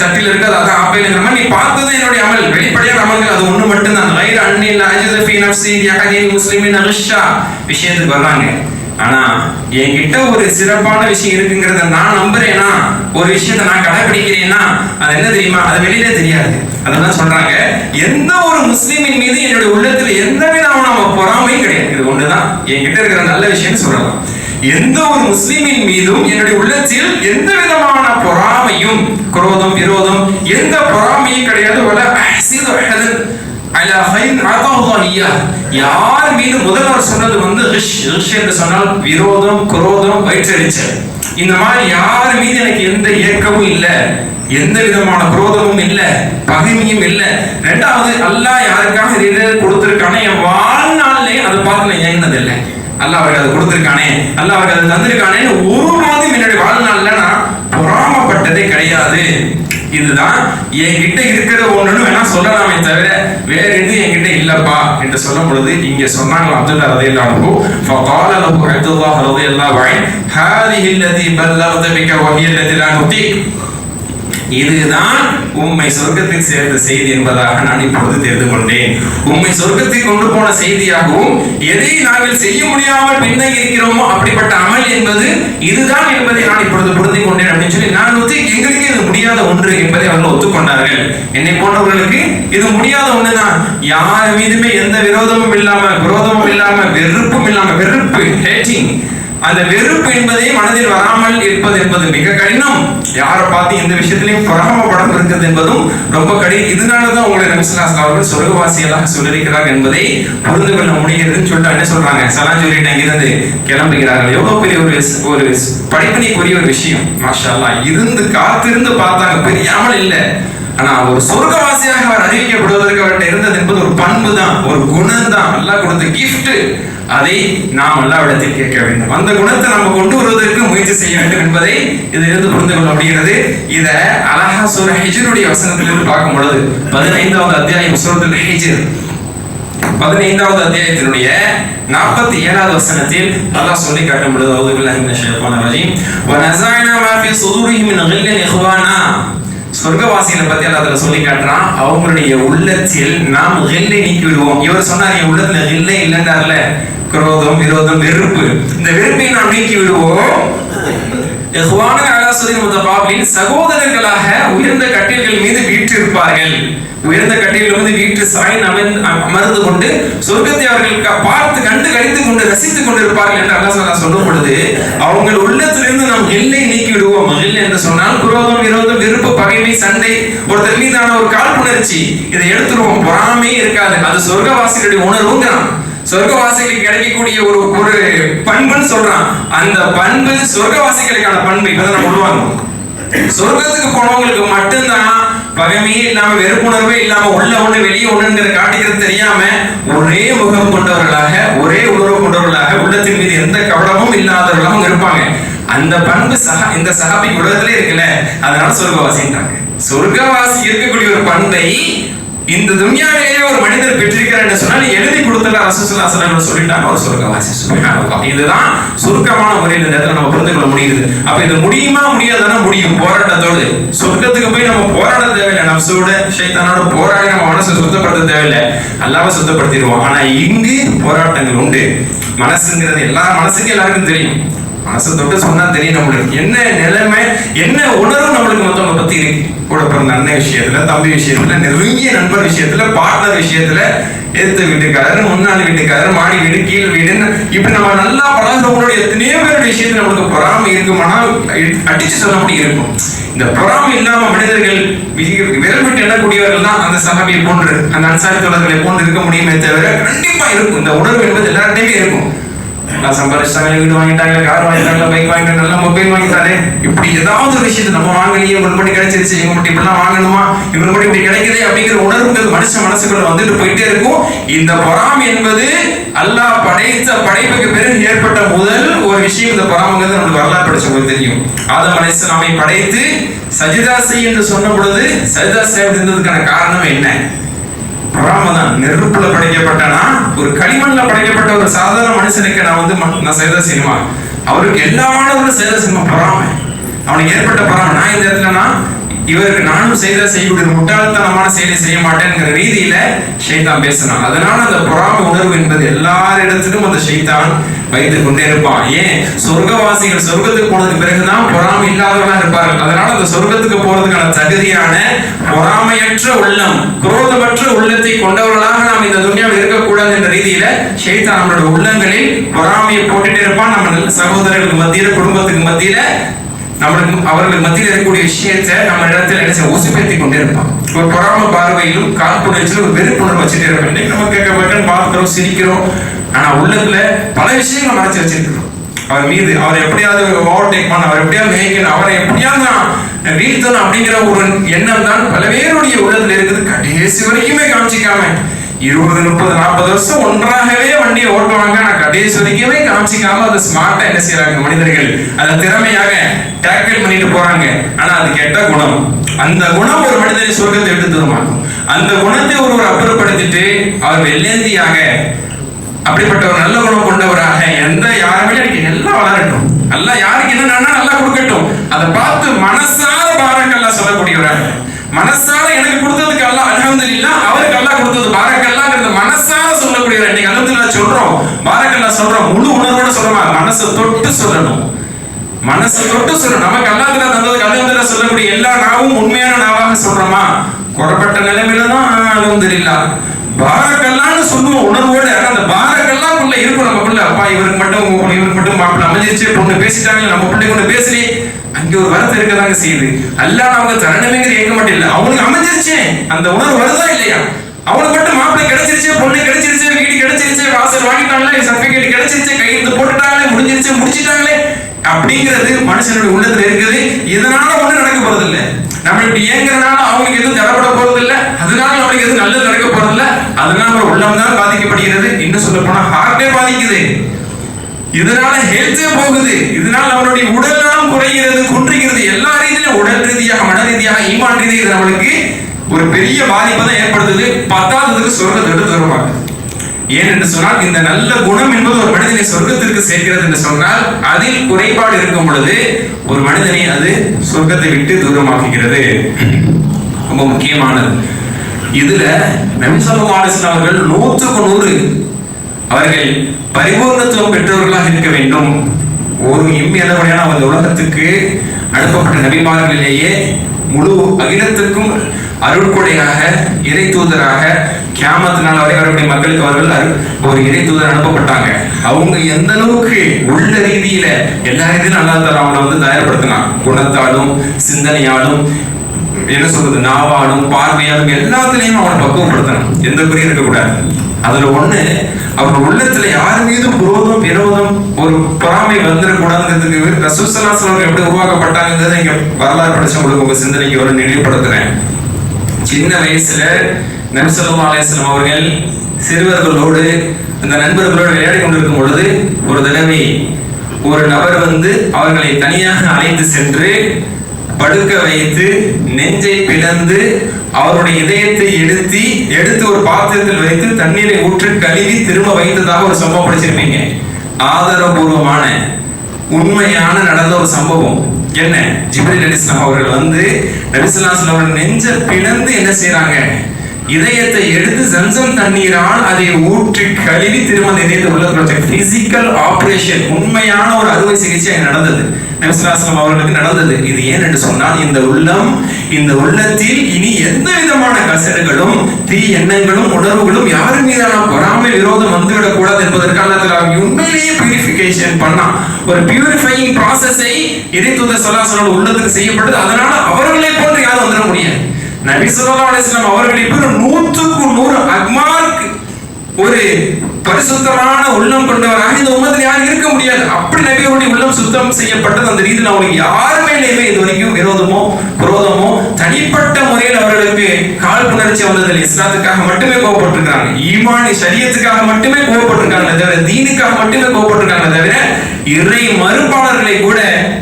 சட்டில இருக்காது அதான் ஆப்பையிலங்கிற மாதிரி நீ பார்த்தது என்னுடைய அமல், வெளிப்படையான அமல்கள் அது ஒண்ணு மட்டும்தான். غير اني لا اجد في نفسي لاحد المسلمين غشا விஷயத்துக்கு வர்றாங்க. ஆனா என்கிட்ட ஒரு சிறப்பான விஷயம் இருக்குங்கிறத நான் நம்புறேன்னா, ஒரு விஷயத்தை நான் கடைபிடிக்கிறேன்னா, அது என்ன தெரியுமா, அது வெளியிலே தெரியாது. அதெல்லாம் சொல்றாங்க, எந்த ஒரு முஸ்லிமின் மீது என்னுடைய உள்ளத்துல எந்த விதமான பொறாமையும் கிடையாது. இது ஒண்ணுதான் என்கிட்ட இருக்கிற நல்ல விஷயம் சொல்லலாம். எந்த ஒரு முஸ்லிமின் மீதும் என்னுடைய உள்ளத்தில் எந்த விதமான பொறாமையும், குரோதம், விரோதம், எந்த பொறாமையும் கிடையாது. யார் மீது முதல்வர் சொன்னது வந்து என்று சொன்னால் விரோதம், குரோதம், வயிற்றெரிச்சல். இந்த மாதிரி யார் மீது எனக்கு எந்த ஏக்கமும் இல்ல, எந்த விதமான குரோதமும் இல்ல, பகைமையும் இல்ல. 2வது, அல்லாஹ் யாருக்காக இதை கொடுத்திருக்கானே என் வாழ்நாளிலே அதை பார்த்து நான் ஏங்கினது இல்லை. அல்லாஹ் அவருக்கு அதை கொடுத்திருக்கானே, அல்லாஹ் அவருக்கு அதை தந்திருக்கானே ஒருபோதும் என்னுடைய வாழ்நாள்ல நான் பொறாமப்பட்டதே கிடையாது. இதுதான் என்கிட்ட இருக்கிற ஒண்ணுன்னு வேணா சொல்லலாமே தவிர வேற எதுவும் என்கிட்ட இல்லப்பா என்று சொல்லும் பொழுது இங்க சொன்னாங்க அப்துல்லா ரலியல்லாஹு அன்ஹு, فقال له عبد الله رضي الله عنه هذه التي بلغت بك وهي التي لا نطيق. இதுதான் உம்மை சொர்க்கத்தில் சேர்ந்த செய்தி என்பதாக நான் இப்பொழுது தெரிந்து கொண்டேன். உம்மை சொர்க்கத்தில் கொண்டு போன செய்தியாகவும் எதை நாங்கள் செய்ய முடியாமல் பின்தங்கி இருக்கிறோமோ அப்படிப்பட்ட அமல் என்பது இதுதான் என்பதை நான் இப்பொழுது புரிந்து கொண்டேன் அப்படின்னு சொல்லி நான் எங்களுக்கு இது முடியாத ஒன்று என்பதை அவர்கள் ஒத்துக்கொண்டார்கள். என்னை போன்றவர்களுக்கு இது முடியாத ஒண்ணுதான். யார் மீதுமே எந்த விரோதமும் இல்லாம வெறுப்பும் இல்லாம வெறுப்பு ஹேட்டிங், அந்த வெறுப்பு என்பதை மனதில் வராமல் இருப்பது என்பது மிக கடினம். யாரை பார்த்து இந்த விஷயத்திலையும் பொறாமப்படம் இருக்கிறது என்பதும் ரொம்ப கடினம். இதனாலதான் உங்களை நபி ஸல்லல்லாஹு அலைஹி வஸல்லம் அவர்கள் சொர்க்கவாசிகளாக சொல்லியிருக்கிறார் என்பதை புரிந்து கொள்ள முடிகிறதுன்னு சொல்லிட்டு என்ன சொல்றாங்க, சலாம் சொல்லிட்டு அங்கிருந்து கிளம்புகிறார்கள். எவ்வளவு பெரிய ஒரு படிப்பினைக்குரிய ஒரு விஷயம். மாஷா அல்லாஹ், இருந்து காத்திருந்து பார்த்தாங்க, பெரிய அமல் இல்லை. ஆனா ஒரு சொர்க்கவாசியாக அவர் அறிவிக்கப்படுவதற்கு அவர்கிட்ட இருந்தது என்பது ஒரு பண்பு தான், ஒரு குணம் தான், அல்லாஹ் கொடுத்த கிஃப்ட். அதை நாம் அல்லாஹ்விடத்தில் கேட்க வேண்டும். அந்த குணத்தை நம்ம கொண்டு வருவதற்கு முயற்சி செய்ய வேண்டும் என்பதை இதிலிருந்து புரிந்து கொள்ள முடிகிறது. இத அழகா சூரா ஹிஜ்ருடைய வசனத்திலிருந்து பார்க்கும் பொழுது 15வது அத்தியாயம் சூரத்துல் ஹிஜ்ர் 15வது அத்தியாயத்தினுடைய 47வது வசனத்தில் அல்லாஹ் சொல்லி காட்டும் பொழுது அஊது பில்லாஹி மினஷ் ஷைத்தானிர் ரஜீம் வ நஸஅனா மா ஃபீ ஸுதூரிஹிம் மின் கில்லின் இஹ்வானா. சொர்க்கவாசிகளை பத்தி அல்லாஹ் சொல்லி காட்டுறான், அவங்களுடைய உள்ளத்தில் நாம் கில்லை நீக்கி விடுவோம். இவர் சொன்னார் என் உள்ளத்துல கில்லை இல்லைன்றார்ல, குரோதம் விரோதம் வெறுப்பு, இந்த வெறுப்பை நாம் நீக்கி விடுவோம். சகோதரர்களாக உயர்ந்த கட்டில்கள் மீது வீற்றிருப்பார்கள். உயர்ந்த கட்டில்கள் மீது வீட்டு சாய்ந்து அமர்ந்து கொண்டு சொர்க்கத்தை அவர்கள் பார்த்து கண்டு கழித்துக் கொண்டு ரசித்துக் கொண்டிருப்பார்கள் என்று அல்லாஹ் சொல்லும் பொழுது அவங்க உள்ளத்திலிருந்து நாம் எல்லை நீக்கி விடுவோம். மகிழ் என்று சொன்னால் குரோதம் விரோதம் வெறுப்பு பகைமை சண்டை ஒருத்தர் மீதான ஒரு காழ்ப்புணர்ச்சி, இதை எடுத்துருவோம். பொறாமையே இருக்காது. அது சொர்க்கவாசிகளுடைய உணர்வுங்கிறான். சொர்க்கவாசிகளுக்கு கிடைக்கக்கூடிய ஒரு பண்புன்னு சொல்றான். அந்த பண்பு சொர்க்கவாசிகளுக்கான பண்பு. இப்பதான் நம்ம சொல்லுவாங்க, சொர்க்கத்துக்கு போனவங்களுக்கு மட்டும்தான் பகைமையே இல்லாம வெறுப்புணர்வே இல்லாம உள்ள ஒண்ணு வெளியே ஒண்ணுங்கிற காட்டிக்கிறது தெரியாம ஒரே முகம் கொண்டவர்களாக ஒரே உணர்வு கொண்டவர்களாக உள்ளத்தின் மீது எந்த கவனமும் இல்லாதவர்களாகவும் இருப்பாங்க. அந்த பண்பு இந்த சஹாபி உலகத்திலே இருக்குல்ல, அதனால சொர்க்கவாசின்றாங்க. சொர்க்கவாசி இருக்கக்கூடிய ஒரு பண்பை இந்த துன்யாவிலேயே ஒரு மனிதர் பெற்றிருக்கிறார் என்று சொன்னால் எழுதி கொடுத்தல ரசூலுல்லாஹி ஸல்லல்லாஹு அலைஹி வஸல்லம் சொல்லிட்டாங்க, ஒரு சொர்க்கவாசி. சுப்ஹானல்லாஹ். இதுதான் சுருக்கமான முறையில் இந்த இடத்துல நம்ம புரிந்து கொள்ள முடியுது. அப்ப இது முடியுமா முடியாதானா முடியும், போராட்டத்தோடு. சொர்க்கத்துக்கு போய் நம்ம போராட தேவையில்லை, நப்சோட ஷைத்தானோட போராடி நம்ம மனசை சுத்தப்படுத்த தேவையில்லை, அல்லாஹ்வை சுத்தப்படுத்திடுவோம். ஆனா இங்கு போராட்டங்கள் உண்டு. மனசுங்கிறது மனசுக்கு எல்லாருக்கும் தெரியும். மனசை தொட்டு சொன்னா தெரியும் நம்மளுக்கு என்ன நிலைமை, என்ன உணர்வு நம்மளுக்கு மொத்தவங்களை பத்தி இருக்கு. கூட பிறந்த அண்ணன் விஷயத்துல, தம்பி விஷயத்துல, நெருங்கிய நண்பர் விஷயத்துல, பார்ட்னர் விஷயத்துல, எடுத்த வீட்டுக்காரர், முன்னாள் வீட்டுக்காரர், மாடி வீடு, கீழ் வீடுன்னு இப்படி நம்ம நல்லா பழகிறவங்களுடைய எத்தனையோ பேருடைய விஷயத்துல நம்மளுக்கு பொறாமை இருக்குமானா அடிச்சு சொல்ல முடியும் இருக்கும். இந்த பொறாமை இல்லாம மனிதர்கள் விரல் விட்டு எண்ணக்கூடியவர்கள் தான் அந்த சஹாபியை போன்று, அந்த அன்சாரி தோழர்களை போன்று இருக்க முடியுமே தவிர கண்டிப்பா இருக்கும். இந்த உணர்வு என்பது எல்லார்ட்டையுமே இருக்கும். சம்பாதிச்சாங்க, வீடு வாங்கிட்டாங்க, கார் வாங்கிட்டாங்க, பைக் வாங்கிட்டாங்க, நல்ல மொபைல் வாங்கிட்டாரு, இப்படி ஏதாவது ஒரு விஷயத்தை நம்ம வாங்கலையே, இவங்க மட்டும் கிடைச்சிருச்சு, இவங்க மட்டும் இப்படிலாம் வாங்கணுமா, இவங்க மட்டும் இப்படி கிடைக்குது அப்படிங்கிற உணர்வுகள் மனசுக்குள்ள வந்துட்டு போயிட்டே இருக்கும். இந்த பொறாமை என்பது அல்லாஹ் படைத்த படைப்புக்கு பிறகு ஏற்பட்ட முதல் ஒரு விஷயம். இந்த பொறாமைங்கிறது நமக்கு வரலாறு படிச்சவங்களுக்கு தெரியும். ஆதம் அலைஹிஸ்ஸலாமை படைத்து சஜிதா செய் என்று சொன்ன பொழுது சஜிதா செய்வதற்கான காரணம் என்ன? பொறாமைதான். நெருப்புல படைக்கப்பட்டனா, ஒரு களிமண்ல படைக்கப்பட்ட ஒரு சாதாரண மனுஷனுக்கு நான் சஜிதா செய்யணுமா? அவருக்கு எல்லா மாணவர்களும் சஜிதா செய்யணுமா? பொறாமை. அவனுக்கு ஏற்பட்ட பொறாமை. நான் இந்த இடத்துலனா இவருக்கு நானும் செய்யக்கூடிய முட்டாள்தனமான செயலை செய்ய மாட்டேங்கிற ரீதியில ஷைத்தான் பேசினான். அதனால அந்த பொறாமை உணர்வு என்பது எல்லாரிடத்திலும் அந்த ஷைத்தான் வைத்துக் கொண்டே இருப்பான். ஏன்? சொர்க்கவாசிகள் சொர்க்கத்துக்கு போனதுக்கு பிறகுதான் பொறாமை இல்லாதவர்களாக இருப்பார்கள். அதனால அந்த சொர்க்கத்துக்கு போறதுக்கான தகுதியான பொறாமையற்ற உள்ளம், குரோதமற்ற உள்ளத்தை கொண்டவர்களாக நாம் இந்த துன்யாவில் இருக்கக்கூடாது என்ற ரீதியில ஷைத்தான் நம்மளுடைய உள்ளங்களில் பொறாமையை போட்டுட்டே இருப்பான். நம்ம சகோதரர்களுக்கு மத்தியில, குடும்பத்துக்கு மத்தியில, அவர்களுக்கு மத்தியில் இருக்கக்கூடிய விஷயத்தை நம்ம இடத்துல உசுப்பேற்றி கொண்டே இருப்பான். ஒரு பொறாம பார்வையிலும் காழ்ப்புணர்ச்சியிலும் ஒரு வெறுப்புணர்வு வச்சுட்டே இருப்போம். நம்ம கேட்க பார்க்கிறோம், சிரிக்கிறோம், ஆனா உள்ளத்துல பல விஷயங்களை மறைச்சு வச்சிருக்கிறோம். அவர் மீது அவரை எப்படியாவது ஓவர்டேக் பண்ண, அவர் எப்படியாவது மேய்க்கணும், அவரை எப்படியாவது வீழ்த்தணும் அப்படிங்கிற ஒரு எண்ணம் தான் பல பேருடைய உள்ளத்துல இருக்குது. கடைசி வரைக்குமே காமிச்சிக்காம 20, 30, 40 வருஷம் ஒன்றாகவே வண்டியை ஓட்டுவாங்க. ஆனா கடைசி வரைக்குமே காமிச்சிக்காம அதை ஸ்மார்ட்டா என்ன செய்யறாங்க மனிதர்கள், அதை திறமையாக டேக்கிள் பண்ணிட்டு போறாங்க. ஆனா அது கெட்ட குணம். அந்த குணம் ஒரு மனிதனை சொர்க்கத்தை எடுத்து தருமாக்கும். அந்த குணத்தை ஒருவர் அப்புறப்படுத்திட்டு அவர் வெள்ளேந்தியாக அப்படிப்பட்ட ஒரு நல்ல குணம் கொண்டவராக எந்த யாருமே எனக்கு எல்லாம் வளரட்டும், அல்லாஹ் யாருக்கு என்ன நல்லா கொடுக்கட்டும், அதை பார்த்து மனசார பாரக்கல்லாஹ் சொல்லக்கூடியவராக, மனசார எனக்கு கொடுத்ததுக்கு அல்லாஹ் அல்ஹம்துலில்லாஹ், அவருக்கு அல்லாஹ் கொடுத்தது பாரக்கல்லாஹ்ங்கறத மனசார சொல்லக்கூடியவர். இன்னைக்கு அல்ஹம்துலில்லாஹ் சொல்றோம், பாரக்கல்லாஹ் சொல்றோம், முழு உணர்வோட சொல்றோமா, மனசை தொட்டு சொல்லணும், மனசை தொட்டு சொல்லணும். நமக்கு அல்லாஹ் தந்ததுக்கு அல்ஹம்துலில்லாஹ் சொல்லக்கூடிய எல்லா நாவும் உண்மையான நாவாக சொல்றோமா, குறப்பட்ட நிலைமையில தான் அல்ஹம்துலில்லாஹ் பாரக்கல்லான்னு சொல்லுவோம் உணர்வோட. அந்த பாரக்கல்லாக்குள்ள இருக்கும் நமக்குள்ள, அப்பா இவருக்கு மட்டும் மாப்பிள்ள அமைஞ்சிருச்சு, பொண்ணு பேசிட்டாங்க, நம்ம பிள்ளை கொண்டு பேசலே, அங்கே ஒரு வரத்து இருக்கதாங்க செய்யுது. அல்லாஹ் அவங்க தரணுமேங்கிற ஏற்க மட்டும் இல்லை, அவனுக்கு அமைஞ்சிருச்சு அந்த உணர்வு வருதா இல்லையா, அவனுக்கு மட்டும் மாப்பிள்ளை கிடைச்சிருச்சு, பொண்ணு கிடைச்சிருச்சு, வீடு கிடைச்சிருச்சு, வாசல் வாங்கிட்டாங்களே, சர்டிபிகேட் கிடைச்சிருச்சு, கையெழுத்து போட்டுட்டாங்களே, முடிச்சிட்டாங்களே அப்படிங்கிறது மனுஷனுடைய உள்ளத்துல இருக்குது. இதனால ஒண்ணு நடக்க போறது இல்லை, நம்ம இப்படி ஏங்குறதுனால அவங்களுக்கு எதுவும் தரப்பட போறது இல்லை, அதனால அவங்களுக்கு எதுவும் நல்லது நடக்க போறது இல்லை, அதனால நம்ம உள்ளம் தான் பாதிக்கப்படுகிறது. இன்னும் சொல்ல போனா ஹார்ட்டே பாதிக்குது, இதனால ஹெல்த்தே போகுது, இதனால நம்மளுடைய உடல் நலம் குறைகிறது, குன்றுகிறது, எல்லா ரீதியிலும் உடல் ரீதியாக, மன ரீதியாக, ஈமான் ரீதியாக நம்மளுக்கு ஒரு பெரிய பாதிப்பை தான் ஏற்படுத்துது. பத்தாததுக்கு சொர்க்கத்தை எடுத்து வருவாங்க. ஏனென்று சொன்னால் இந்த நல்ல குணம் என்பது ஒரு மனிதனை சொர்க்கத்திற்கு சேர்க்கிறது என்று சொன்னால், அதில் குறைபாடு இருக்கும் பொழுது ஒரு மனிதனை அது சொர்க்கத்தை விட்டு தூரமாக்குகிறது. ரொம்ப முக்கியமானது. இதுல நபி ஸல்லல்லாஹு அலைஹி வஸல்லம் அவர்கள் 100க்கு 100 அவர்கள் பரிபூர்ணத்துவம் பெற்றவர்களாக இருக்க வேண்டும். ஒரு இம்மியளவையான அந்த உலகத்துக்கு அனுப்பப்பட்ட நபிமார்களிலேயே முழு அகிலத்துக்கும் அருட்கொடையாக இறை தூதராக கியாமத் நாள் வரை வரக்கூடிய மக்களுக்கு அவர்கள் ஒரு இறை தூதர் அனுப்பப்பட்டாங்க. அவங்க எந்த அளவுக்கு உள்ள ரீதியில எல்லா ரீதியிலும் அல்லாஹ் தஆலா அவங்களை தயார்படுத்தினான். குணத்தாலும் சிந்தனையாலும் என்ன சொல்றது, நாவாலும் பார்வையாலும் எல்லாத்திலையும் அவனை பக்குவப்படுத்தணும், எந்த குறையும் இருக்கக்கூடாது. அதுல ஒண்ணு, அவர் உள்ளத்துல யார் மீதும் விரோதம் விரோதம் ஒரு பொறாமை வந்துடக்கூடாதுங்கிறதுக்கு ரசூல் ஸல்லல்லாஹு அலைஹி வஸல்லம் எப்படி உருவாக்கப்பட்டாங்கிறத இங்க வரலாறு படிச்சவங்களுக்கு உங்க சிந்தனைக்கு ஒரு நினைவுபடுத்துறேன். சின்ன வயசுல நபி ஸல்லல்லாஹு அலைஹி வஸல்லம் அவர்கள் சிறுவர்களோடு அந்த நண்பர்களோடு விளையாடி கொண்டிருக்கும் பொழுது ஒரு தடவை ஒரு நபர் அவர்களை தனியாக அழைத்து சென்று படுக்க வைத்து நெஞ்சை பிளந்து அவருடைய இதயத்தை எடுத்து ஒரு பாத்திரத்தில் வைத்து தண்ணீரை ஊற்றி கழுவி திரும்ப வைத்ததாக ஒரு சம்பவம் படிச்சிருப்பீங்க. ஆதாரபூர்வமான உண்மையான நடந்த ஒரு சம்பவம். என்ன, ஜிப்ரீல் அலைஹிஸ்ஸலாம் அவர்கள் நபி ஸல்லல்லாஹு அலைஹி வஸல்லம் நெஞ்சை பிளந்து என்ன செய்றாங்க, இதயத்தை எடுத்து ஜம்சம் தண்ணீரால் அதை ஊற்றி கழுவி திரும்ப அந்த இதயத்தை உள்ள பிசிக்கல் ஆபரேஷன், உண்மையான ஒரு அறுவை சிகிச்சை நடந்தது, நபி ஸல்லல்லாஹு அலைஹி வஸல்லம் அவர்களுக்கு நடந்தது. இது ஏன் என்று சொன்னால், இந்த உள்ளத்தில் இனி எந்த விதமான கசடுகளும் தீ எண்ணங்களும் உணர்வுகளும் யாரு மீதான பொறாமை விரோதம் வந்துவிடக் கூடாது என்பதற்காக உண்மையிலேயே பியூரிஃபிகேஷன் பண்ணா ஒரு பியூரிஃபையிங் ப்ராசஸை இறை தூதர் ஸல்லல்லாஹு அலைஹி வஸல்லம் உள்ளத்துக்கு செய்யப்பட்டது. அதனால அவர்களை போன்று யாரும் வந்துட முடியாது. நபி ஸல்லல்லாஹு அலைஹி வஸல்லம் அவர்கள் இப்போ 100க்கு 100 அக்மார்க் ஒரு பரிசுத்தமான உள்ளம் கொண்டவராக இந்த உம்மத்தில் யாரும் இருக்க முடியாது. அப்படி நபியோடைய உள்ளம் சுத்தம் செய்யப்பட்டது. அந்த ரீதியில் அவங்களுக்கு யார் மேலேயுமே இது வரைக்கும் விரோதமோ குரோதமோ தனிப்பட்ட முறையில் அவர்களுக்கு கால் புணர்ச்சி வந்ததில் இஸ்லாத்துக்காக மட்டுமே கோவப்பட்டிருக்காங்க, ஈமானி ஷரியத்துக்காக மட்டுமே கோவப்பட்டிருக்காங்க தவிர, தீனுக்காக மட்டுமே கோவப்பட்டிருக்காங்க தவிர, இறை மறுப்பாளர்களை கூட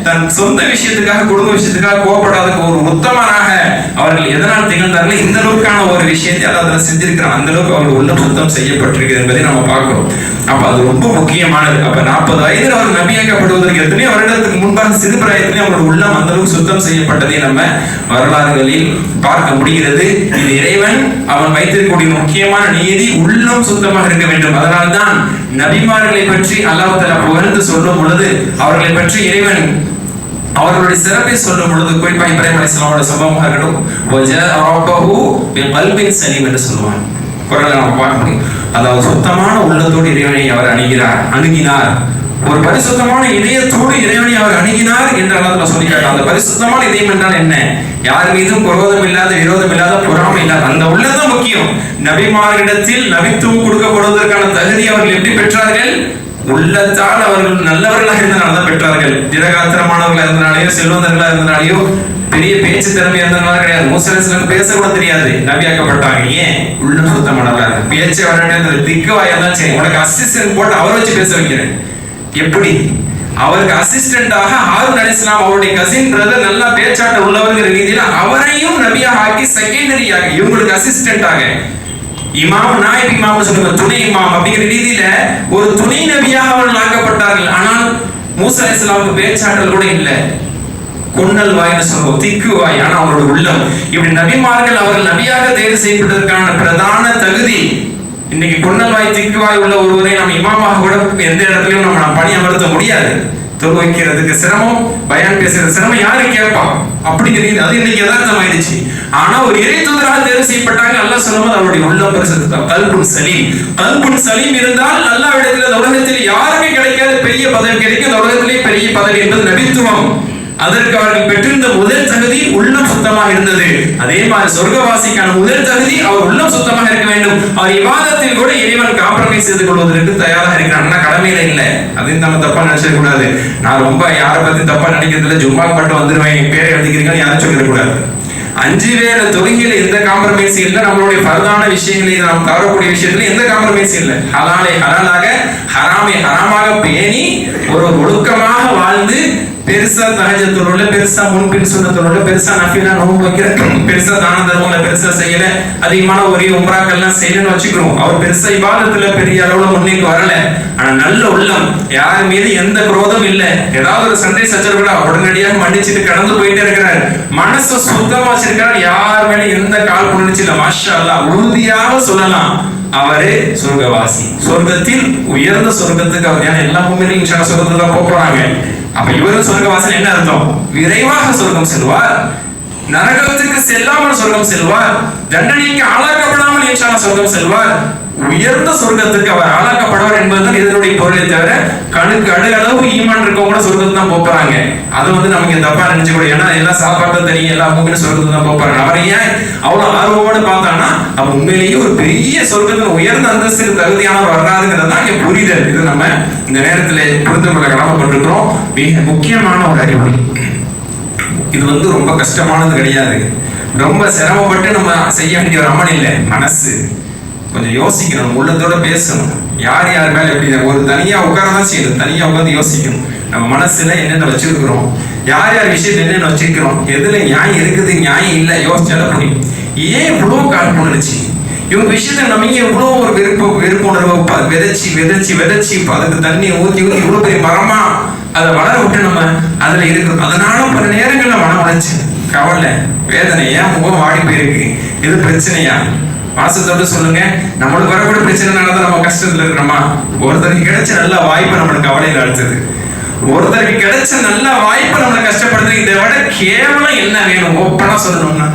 தன் சொந்த விஷயத்துக்காக குடும்ப விஷயத்துக்காக கோவப்படாத ஒரு உத்தமராக அவர்கள் எதனால் திகழ்ந்தார்கள், இந்த அளவுக்கான ஒரு விஷயத்தை அல்லாஹ் செஞ்சிருக்கிறான். அந்த அளவுக்கு அவர்கள் உள்ளம் சுத்தம் செய்யப்பட்டிருக்கிறது என்பதை நம்ம பார்க்கிறோம். அப்ப அது ரொம்ப முக்கியமானது. அப்ப 40 வயதில் அவர் நபியாக்கப்படுவதற்கு எத்தனையோ வருடத்துக்கு முன்பாக சிறு பிராயத்திலே அவருடைய உள்ளம் அந்த அளவுக்கு சுத்தம் செய்யப்பட்டதை நம்ம வரலாறுகளில் பார்க்க முடிகிறது. இது இறைவன் அவன் வைத்திருக்கக்கூடிய முக்கியமான நீதி, உள்ளம் சுத்தமாக இருக்க வேண்டும். அதனால்தான் நபிமார்களை பற்றி அல்லாஹ் தஆலா புகழ்ந்து சொல்லும் பொழுது, அவர்களை பற்றி இறைவன் அவர்களுடைய சிறப்பை சொல்லும் பொழுது, குறிப்பாக இப்ராஹிம் அலைஹிஸ்ஸலாமோட சம்பவமாக இருக்கட்டும், வஜா ரப்பஹு பிகல்பின் சலீம் என்று சொல்லுவாங்க. குர்ஆன்ல நம்ம பார்க்க முடியும். அதாவது சுத்தமான உள்ளத்தோடு இறைவனை அவர் அணுகினார். ஒரு பரிசுத்தமான இதயத்தோடு இறைவனை அவர் அணுகினார் என்று அல்லாஹ் சொல்லி காட்டார். அந்த பரிசுத்தமான இதயம் என்றால் என்ன? யார் மீதும் குரோதம் இல்லாத, விரோதம் இல்லாத, பொறாமை இல்லாத அந்த உள்ளம் முக்கியம். நபிமார்களிடத்தில் நபித்துவம் கொடுக்கப்படுவதற்கான தகுதி அவர்கள் எப்படி பெற்றார்கள்? உள்ளத்தால் அவர்கள் நல்லவர்களாக இருந்தனால்தான் பெற்றார்கள். திரகாத்திரமானவர்களாக இருந்தனாலேயோ, செல்வந்தர்களாக இருந்தனாலேயோ, பெரிய பேச்சு திறமை இருந்தனால கிடையாது. மூசா அலைஹிஸ்ஸலாம் பேச கூட தெரியாது, நபியாக்கப்பட்டாங்க. ஏன்? உள்ளம் சுத்தமானவர்களாக. பேச்சு வர திக்குவாயா தான் சரி, உனக்கு அசிஸ்டன்ட் போட்டு அவரை வச்சு பேச வைக்கிறேன். எப்படி? அவருக்கு அசிஸ்டண்டாக ஹாரூன் அலைஹிஸ்ஸலாம் அவருடைய கசின் பிரதர் நல்லா பேச்சாட்ட உள்ளவர்ங்கிற ரீதியில் அவரையும் நபியாக ஆக்கி செகண்டரியாக இவங்களுக்கு அசிஸ்டண்டாக இமாம் நாயிப் இமாம் சொல்லுங்க, துணை இமாம் அப்படிங்கிற ரீதியில ஒரு துணை நபியாக அவர்கள் ஆக்கப்பட்டார்கள். ஆனால் மூசா அலைஹிஸ்ஸலாமுக்கு பேச்சாற்றல் கூட இல்லை. கொன்னல் வாய்னு சொல்லுவோம், திக்கு வாய். ஆனா அவரோட உள்ளம். இப்படி நபிமார்கள் அவர்கள் நபியாக தேர்வு செய்யப்பட்டதற்கான பிரதான தகுதி. இன்னைக்கு கொன்னல் வாய் திக்கு வாய் உள்ள ஒருவரை நம்ம இமாமாக கூட எந்த இடத்துலயும் நம்ம பணி அமர்த்த முடியாது. தொழு வைக்கிறதுக்கு சிரமம், பயான் பேசுறது சிரமம், யாரு கேட்பா அப்படிங்கிறது அது இன்னைக்கு யதார்த்தம் ஆயிடுச்சு. ஆனா ஒரு இறை தூதராக தேர்வு செய்யப்பட்டாங்க. அல்லாஹ் சொல்லும்போது அவருடைய உள்ளம் பரிசுத்தம், கல்புன் சலீம். கல்புன் சலீம் இருந்தால் அல்லாஹ் இடத்துல இந்த உலகத்தில் யாருமே கிடைக்காத பெரிய பதவி கிடைக்கும். இந்த உலகத்திலே பெரிய பதவி என்பது நபித்துவம். அதற்கு அவர்கள் பெற்றிருந்த முதல் தகுதி உள்ளம் சுத்தமாக இருந்தது. அதே மாதிரி சொர்க்கவாசிக்கான முதல் தகுதி அவர் உள்ளம் சுத்தமாக இருக்க வேண்டும். அவர் இபாதத்தில் கூட இறைவன் காம்ப்ரமைஸ் செய்து கொள்வதற்கு தயாராக இருக்கிறான். கடமையில இல்லை, அதையும் நம்ம தப்பா நினைச்சிட கூடாது. நான் ரொம்ப யாரை பத்தி தப்பா நினைக்கிறதுல ஜும்மா மட்டும் வந்துருவேன், பேரை எழுதிக்கிறீங்கன்னு யாரும் சொல்லிடக்கூடாது. 5 வேளை தொழுகையில எந்த காம்ப்ரமைஸ் இல்லை. நம்மளுடைய பரதான விஷயங்களில் நாம் தவறக்கூடிய விஷயத்துல எந்த காம்ப்ரமைஸ் இல்லை. ஹலாலை ஹலாலாக, ஹராமை ஹராமாக பேணி ஒரு ஒழுக்கமாக வாழ்ந்து பெருசா தஹஜ்ஜுத் தொழுல, பெருசா முன்பின் சுன்னத் தொழுல, பெருசா நஃபிலா நோன்பு வைக்கிற, பெருசா தான தர்மம்ல பெருசா செய்யல, அதிகமான ஒரே உம்ராக்கள்லாம் செய்யணும்னு வச்சுக்கிறோம். அவர் பெருசா இபாதத்துல பெரிய அளவுல முன்னேறி வரல. ஆனா நல்ல உள்ளம், யார் மீது எந்த குரோதம் இல்லை. ஏதாவது ஒரு சண்டை சச்சரவுல உடனடியாக மன்னிச்சுட்டு கடந்து போயிட்டே இருக்கிறார். மனசை சுத்தமா வச்சிருக்கிறார். யார் மேல எந்த கால் புணர்ச்சி இல்ல. மாஷா அல்லாஹ், உறுதியாக சொல்லலாம் அவரு சொர்க்கவாசி. சொர்க்கத்தில் உயர்ந்த சொர்க்கத்துக்கு அவர் ஏன்னா எல்லா மும்மினும் இன்ஷா அல்லாஹ் சொர்க்கத்துக்கு தான் போறாங்க. அப்ப இவரும் சொர்க்கவாசல் என்ன அர்த்தம்? விரைவாக சொர்க்கம் செல்வார், நரகத்துக்கு செல்லாமல் சொர்க்கம் செல்வார், தண்டனைக்கு ஆளாக்கப்படாமல் இன்ஷா அல்லாஹ் சொர்க்கம் செல்வார், உயர்ந்த சொர்க்கத்துக்கு அவர் ஆளாக்கப்படுவார் என்பதுதான் இதனுடைய பொருளை தவிர கணுக்கு அளவு ஈமான் இருக்கவங்க கூட சொர்க்கத்துக்கு தான் போறாங்க. அது நமக்கு தப்பா நினைச்சு கூட, ஏன்னா எல்லாம் சாப்பாட்டு தெரியும், எல்லா மூமினும் சொர்க்கத்துக்கு தான் போறாங்க. அவரை ஏன் அவ்வளவு ஆர்வமோடு பார்த்தான்னா அப்ப உண்மையிலேயே ஒரு பெரிய சொர்க்கத்தின் உயர்ந்த அந்தஸ்துக்கு தகுதியானவர் வர்றாருங்கிறது தான் இங்க புரிதல். இது நம்ம இந்த நேரத்துல புரிந்து கொள்ள கடமைப்பட்டிருக்கிறோம். மிக முக்கியமான ஒரு அறிவுரை. இது ரொம்ப கஷ்டமானது கிடையாது, ரொம்ப சிரமப்பட்டு நம்ம செய்ய வேண்டிய ஒரு அமல் இல்லை. மனசு கொஞ்சம் யோசிக்கணும், உள்ளத்தோட பேசணும். யார் யார் மேல எப்படி ஒரு தனியா உட்காரதான் செய்யணும், தனியா உட்காந்து யோசிக்கணும். நம்ம மனசுல என்னென்ன வச்சிருக்கிறோம், யார் யார் விஷயத்துல என்னென்ன வச்சிருக்கிறோம், எதுல நியாயம் இருக்குது நியாயம் இல்லை, யோசிச்சாலும் புரியும். ஏன் இவ்வளவு காழ்ப்புணர்ச்சி இவங்க விஷயத்த நம்ம இவ்வளவு ஒரு வெறுப்புணர்வு விதைச்சி விதைச்சி விதைச்சி அதுக்கு தண்ணி ஊத்தி ஊத்தி இவ்வளவு பெரிய மரமா அதை வளர விட்டு நம்ம அதுல இருக்கிறோம். அதனால பல நேரங்கள்ல மனம் உடைச்சு கவலை வேதனை, ஏன் முகம் வாடி போயிருக்கு, எது பிரச்சனையா? மனசத்தோடு சொல்லுங்க. நம்மளுக்கு வரக்கூடிய பிரச்சனைனாலதான் நம்ம கஷ்டத்துல இருக்கிறோமா? ஒருத்தருக்கு கிடைச்ச நல்ல வாய்ப்பு நம்மளுக்கு கவலையில் அழைச்சது, ஒருத்தருக்கு கிடைச்ச நல்ல வாய்ப்பு நம்மளை கஷ்டப்படுறது. இதை விட கேவலம் என்ன வேணும்? ஓப்பனா சொல்லணும்னா,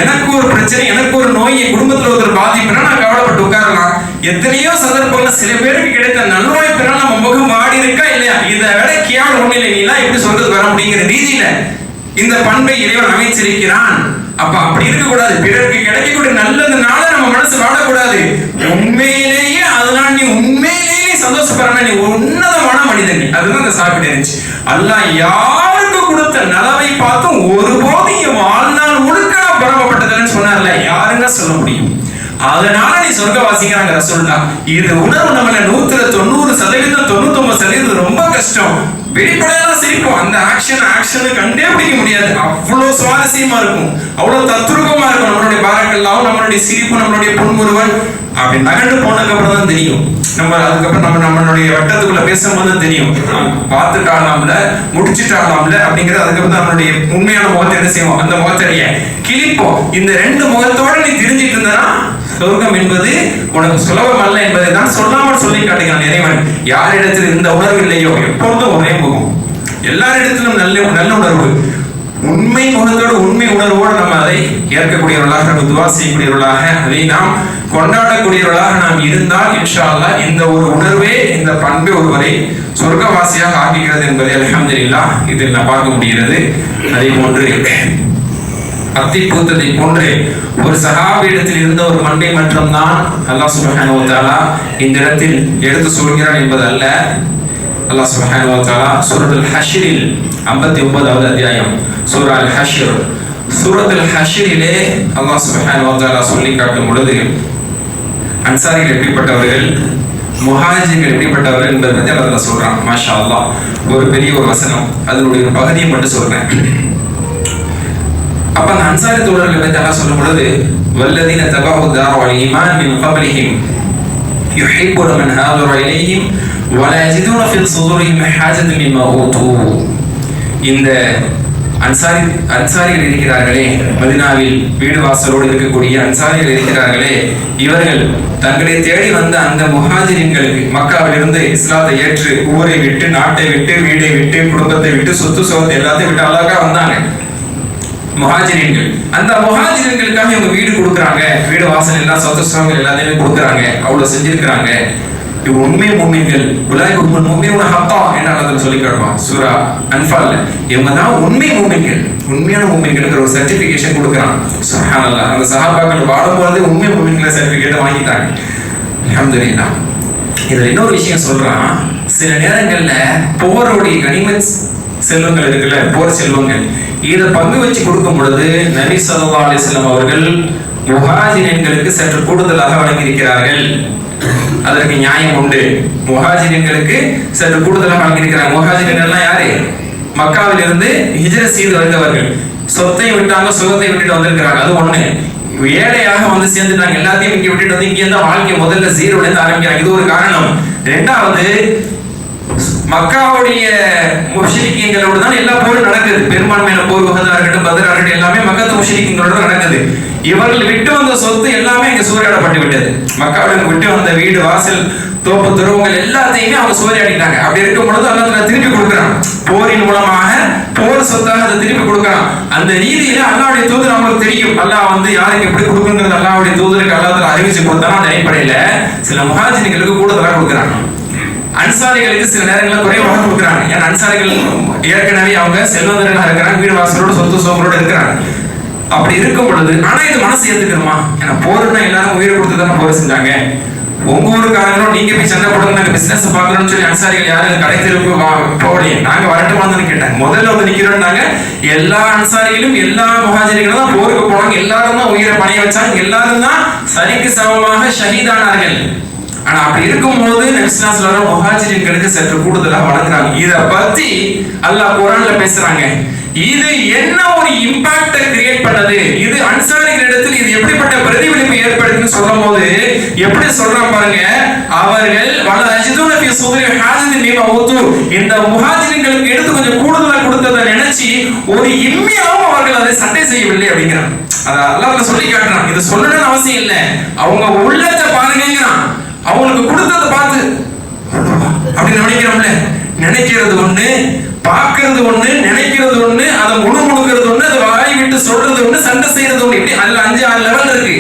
எனக்கு ஒரு பிரச்சனை, எனக்கு ஒரு நோய், என் குடும்பத்துல ஒருத்தர் பாதிப்புனா நான் கவலைப்பட்டு உட்காரலாம். எத்தனையோ சந்தர்ப்பங்கள் சில பேருக்கு கிடைத்த நல்வாய்ப்புனா நம்ம முகம் வாடி இருக்கா இல்லையா? இதை விட கேவலம் ஒண்ணு இல்லை. நீலாம் எப்படி சொல்றது வர முடியுங்கிற ரீதியில இந்த பண்பை இறைவன் அமைச்சிருக்கிறான். அப்ப அப்படி இருக்கக்கூடாது. பிறருக்கு கிடைக்கக்கூடிய நல்லதுனால நம்ம மனசு வாடக்கூடாது. உண்மையிலேயே அதனால நீ உண்மையிலேயே சந்தோஷப்படுற நீ உன்னதமான மனிதன். அதுதான் அந்த சாப்பிட்டு இருந்துச்சு. அல்லாஹ் யாருக்கு கொடுத்த நலவை பார்த்தும் ஒருபோதும் என் வாழ்நாள் முழுக்க பரவப்பட்டதுன்னு சொன்னார்ல, யாருங்க சொல்ல முடியும்? அதனால நீ சொர்க்கவாசிக்கிறாங்க ரசூலுல்லாஹ். இது உணர்வு நம்மள 190% 99% ரொம்ப கஷ்டம். வெளிப்படையான சிரிப்போம், அந்த ஆக்ஷனை கண்டே பிடிக்க முடியாது. அவ்வளவு சுவாரஸ்யமா இருக்கும், அவ்வளவு தத்ரூபமா இருக்கும். நம்மளுடைய பாரங்கள்லாம், நம்மளுடைய சிரிப்பு, நம்மளுடைய புன்முறுவல் அப்படி நகண்டு போனதுக்கு அப்புறம் தான் தெரியும். நம்ம அதுக்கப்புறம் நம்மளுடைய வட்டத்துக்குள்ள பேசும்போது தான் தெரியும், பார்த்துட்டாலாம்ல முடிச்சுட்டாலாம்ல அப்படிங்கிறது. அதுக்கப்புறம் நம்மளுடைய உண்மையான முகத்தை என்ன செய்வோம்? அந்த முகத்தடைய கிழிப்போம். இந்த 2 முகத்தோட நீ தெரிஞ்சிட்டு இருந்தனா சொர்க்கம் என்பது உனக்கு சுலபம் அல்ல என்பதை தான் சொல்லாமல் சொல்லி காட்டுகிறான் இறைவன். யாரிடத்தில் இந்த உணர்வு இல்லையோ எப்பொழுதும் ஒரே முகம், எல்லாரிடத்திலும் நல்ல உணர்வு, உண்மை முகத்தோடு உண்மை உணர்வோடு நம்ம அதை ஏற்கக்கூடியவர்களாக, நம்ம துவா செய்யக்கூடியவர்களாக, அதை நாம் கொண்டாடக்கூடியவர்களாக நாம் இருந்தால் இன்ஷா அல்லாஹ் இந்த ஒரு உணர்வே, இந்த பண்பை ஒருவரை சொர்க்கவாசியாக ஆக்குகிறது என்பதை அல்ஹம்துலில்லாஹ் இதில் நாம் பார்க்க முடிகிறது. அதே போன்று அத்தி பூத்ததை போன்று ஒரு சஹாபியிடத்தில் இருந்த ஒரு பண்பை மட்டும்தான் அல்லாஹ் சுப்ஹானஹு வ தஆலா இந்த இடத்தில் எடுத்து சொல்கிறான் என்பது அல்ல. அல்லாஹ் சுப்ஹானஹு வ தஆலா சூரத்துல் ஹஷ்ரில் 59வது அத்தியாயம், சூரா அல் ஹஷ்ர், சூரத்துல் ஹஷ்ரிலே அல்லாஹ் சுப்ஹானஹு வ தஆலா சொல்லி காட்டும் பொழுது அன்சாரிகள் எப்படிப்பட்டவர்கள், முஹாஜிர்கள் எப்படிப்பட்டவர்கள் என்பதை பற்றி அல்லாஹ் சொல்றான். மாஷா அல்லாஹ், ஒரு பெரிய ஒரு வசனம், அதனுடைய ஒரு பகுதியை மட்டும் சொல்றேன். அப்ப அந்த அன்சாரி தோழர்களை பற்றி அல்லாஹ் சொல்லும் பொழுது வல்லதீன தபஹு தார் வல் ஈமான் மின் கப்லிஹிம் யுஹிப்புன மன் ஹாஜர இலைஹிம் வலா யஜிதுன ஃபி சுதூரிஹிம் ஹாஜத்தன் மிம்மா ஊது. இந்த அன்சாரிகள் இருக்கிறார்களே, மதீனாவில் வீடு வாசலோடு இருக்கக்கூடிய அன்சாரிகள் இருக்கிறார்களே, இவர்கள் தங்களை தேடி வந்த அந்த முஹாஜிரின்களுக்கு, மக்காவிலிருந்து இஸ்லாத்தை ஏற்று ஊரை விட்டு, நாட்டை விட்டு, வீடை விட்டு, குடும்பத்தை விட்டு, சொத்து சோகத்தை எல்லாத்தையும் விட்டு அல்லாஹ்க்காக வந்தாங்க முஹாஜிரின்கள். அந்த முஹாஜிரின்களுக்காக இவங்க வீடு கொடுக்குறாங்க, வீடு வாசல் எல்லாம் சொத்து சோகங்கள் எல்லாத்தையுமே கொடுக்குறாங்க, அவ்வளவு செஞ்சிருக்கிறாங்க. இவங்க உண்மை முஃமின்கள், உலக முஃமினூன ஹக்கா என்று அல்லாஹ் சொல்லி காட்டுவான் சூரா அன்ஃபால்ல. இவங்க தான் உண்மை முஃமின்கள், உண்மையான முஃமின்களுக்கு ஒரு சர்டிபிகேஷன் கொடுக்குறான். சுப்ஹானல்லாஹ். அந்த சஹாபாக்கள் வாழும்போது உண்மை முஃமின்களை சர்டிபிகேட் வாங்கிட்டாங்க. அல்ஹம்துலில்லாஹ். இதுல இன்னொரு விஷயம் சொல்றான், சில நேரங்கள்ல போருடைய கனிமத் செல்வங்கள் இருக்குல்ல, போர் செல்வங்கள், இதை பங்கு வச்சு கொடுக்கும் பொழுது நபி ஸல்லல்லாஹு அலைஹி வஸல்லம் அவர்கள் முஹாஜிரின்களுக்கு சற்று கூடுதலாக வழங்கியிருக்கிறார்கள். அதற்கு நியாயம் உண்டு. முஹாஜிரின்களுக்கு சற்று கூடுதலாக வழங்கியிருக்கிறாங்க. முஹாஜிரின்கள்லாம் யாரு? மக்காவில் இருந்து ஹிஜ்ரத் செய்து வந்தவர்கள். சொத்தை விட்டாங்க, சுகத்தை விட்டுட்டு வந்திருக்கிறாங்க. அது ஒண்ணு. ஏழையாக வந்து சேர்ந்துட்டாங்க, எல்லாத்தையும் இங்க விட்டுட்டு வந்து இங்க இருந்தா வாழ்க்கை முதல்ல ஜீரோல இருந்து ஆரம்பிக்கிறாங்க. இது ஒரு காரணம். ரெண்டாவது, மக்காவுடைய முஷ்ரிக்கீன்களோடு தான் எல்லா போரும் நடக்குது. பெரும்பான்மையான போர் உஹதா இருக்கட்டும், பத்ரா இருக்கட்டும், எல்லாமே மக்கத்து முஷ்ரிக்கீன்களோட நடக்குது. இவர்கள் விட்டு வந்த சொத்து எல்லாமே இங்க சூறையாடப்பட்டு விட்டது. மக்காவுக்கு விட்டு வந்த வீடு வாசல் தோப்பு துறவுகள் எல்லாத்தையுமே அவங்க சூறையாடிட்டாங்க. அப்படி இருக்கும் பொழுது அல்லாஹ் திருப்பி கொடுக்குறான். போரின் மூலமாக போர் சொத்தாக அதை திருப்பி கொடுக்குறான். அந்த ரீதியில அல்லாஹ்வுடைய தூதர் அவங்களுக்கு தெரியும், அல்லாஹ் வந்து யாருக்கு எப்படி கொடுக்குங்கிறது அல்லாஹ்வுடைய தூதருக்கு அல்லாஹ் அறிவிச்சு கொடுத்தாலும் அந்த அடிப்படையில சில முஹாஜிர்களுக்கு கூடுதலாக கொடுக்குறாங்க. அன்சாரிகளுக்கு சில நேரங்களில் குறைவாக கொடுக்குறாங்க. ஏன்னா அன்சாரிகள் ஏற்கனவே அவங்க செல்வந்தர்களாக இருக்கிறாங்க, வீடு வாசலோடு சொத்து சோங்களோடு இருக்கிறாங்க. அப்படி இருக்கும் பொழுது ஆனா இது மனசு ஏத்துக்கணுமா? ஏன்னா போருன்னா எல்லாரும் உயிரை கொடுத்து தானே போர் செஞ்சாங்க. உங்க ஊருக்காரங்களும் நீங்க போய் சண்டை போடுங்க, நாங்க பிசினஸ் பாக்குறோம்னு சொல்லி அன்சாரிகள் யாரும் கடை தெருவுக்கு போகலையே. நாங்க வரட்டுமான்னு கேட்டாங்க. முதல்ல வந்து நிக்கிறோம்னாங்க. எல்லா அன்சாரிகளும் எல்லா முஹாஜிர்களும் தான் போருக்கு போனாங்க. எல்லாரும் தான் உயிரை பணைய வச்சாங்க. எல்லாரும் தான் சரிக்கு சமமாக ஷஹீதானார்கள். ஆனா அப்படி இருக்கும்போது நபி ஸல்லல்லாஹு அலைஹி வஸல்லம் முஹாஜிரின்களுக்கு சற்று கூடுதலாக வழங்குறாங்க. இத பத்தி அல்லாஹ் குர்ஆன்ல பேசுறாங்க. இது என்ன ஒரு இம்பாக்ட் கிரியேட் பண்ணது, இது அன்சாரிகளிடத்தில் இது எப்படிப்பட்ட பிரதிபலிப்பு ஏற்படுத்துன்னு சொல்லும்போது எப்படி சொல்றான் பாருங்க. அவர்கள் வல அஜிதுன ஃபீ சுதுரி ஹாஜின் மிமா ஊது, இந்த முஹாஜிரின்களுக்கு எடுத்து கொஞ்சம் கூடுதலா கொடுத்ததை நினைச்சு ஒரு இம்மியாவும் அவர்கள் அதை சண்டை செய்யவில்லை அப்படிங்கிறான். அத அல்லாஹ் சொல்லி காட்டுறான். இது சொல்லணும்னு அவசியம் இல்லை, அவங்க உள்ளத்தை பாருங்கிறான். அவங்களுக்கு கொடுத்ததை பார்த்து அப்படி நினைக்கிறோம்ல, நினைக்கிறது ஒண்ணு, பார்க்கிறது ஒண்ணு, நினைக்கிறது ஒண்ணு, அதை முணுமுணுக்கிறது ஒண்ணு, அதை வாய் விட்டு சொல்றது ஒண்ணு, சண்டை செய்யறது ஒண்ணு. இப்படி அதுல 5-6 லெவல் இருக்கு.